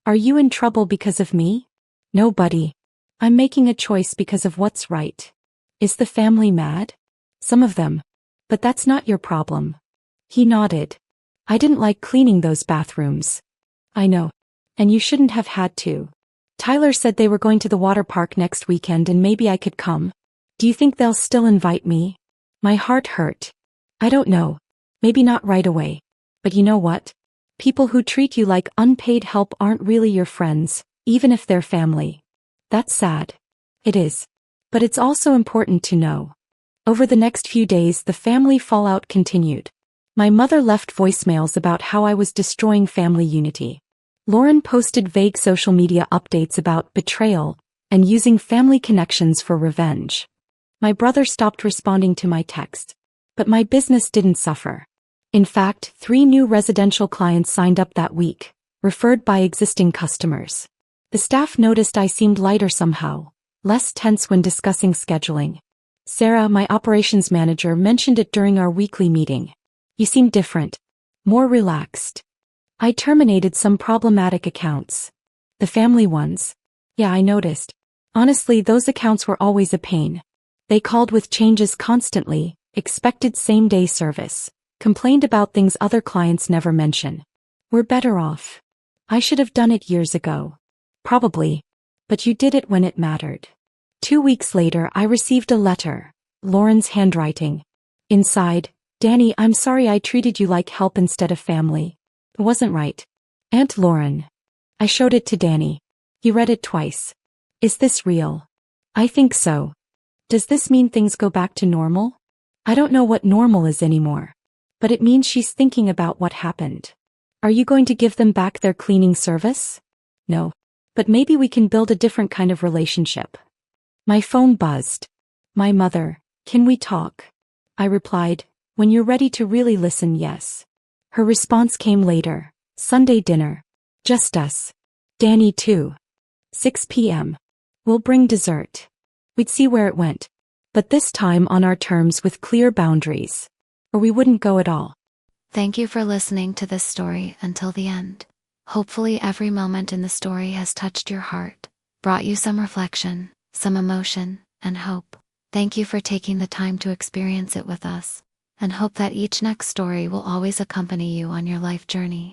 Speaker 2: Are you in trouble because of me? No, buddy. I'm making a choice because of what's right. Is the family mad? Some of them. But that's not your problem. He nodded. I didn't like cleaning those bathrooms. I know. And you shouldn't have had to. Tyler said they were going to the water park next weekend and maybe I could come. Do you think they'll still invite me? My heart hurt. I don't know. Maybe not right away. But you know what? People who treat you like unpaid help aren't really your friends, even if they're family. That's sad. It is. But it's also important to know. Over the next few days, the family fallout continued. My mother left voicemails about how I was destroying family unity. Lauren posted vague social media updates about betrayal and using family connections for revenge. My brother stopped responding to my text. But my business didn't suffer. In fact, 3 new residential clients signed up that week, referred by existing customers. The staff noticed I seemed lighter somehow, less tense when discussing scheduling. Sarah, my operations manager, mentioned it during our weekly meeting. You seem different. More relaxed. I terminated some problematic accounts. The family ones. Yeah, I noticed. Honestly, those accounts were always a pain. They called with changes constantly, expected same-day service, complained about things other clients never mention. We're better off. I should have done it years ago. Probably. But you did it when it mattered. 2 weeks later, I received a letter, Lauren's handwriting. Inside, Danny, I'm sorry I treated you like help instead of family. It wasn't right. Aunt Lauren. I showed it to Danny. He read it twice. Is this real? I think so. Does this mean things go back to normal? I don't know what normal is anymore. But it means she's thinking about what happened. Are you going to give them back their cleaning service? No. But maybe we can build a different kind of relationship. My phone buzzed. My mother, can we talk? I replied, when you're ready to really listen, yes. Her response came later. Sunday dinner. Just us. Danny too. 6 p.m. We'll bring dessert. We'd see where it went. But this time on our terms with clear boundaries. Or we wouldn't go at all.
Speaker 3: Thank you for listening to this story until the end. Hopefully every moment in the story has touched your heart, brought you some reflection, some emotion, and hope. Thank you for taking the time to experience it with us, and hope that each next story will always accompany you on your life journey.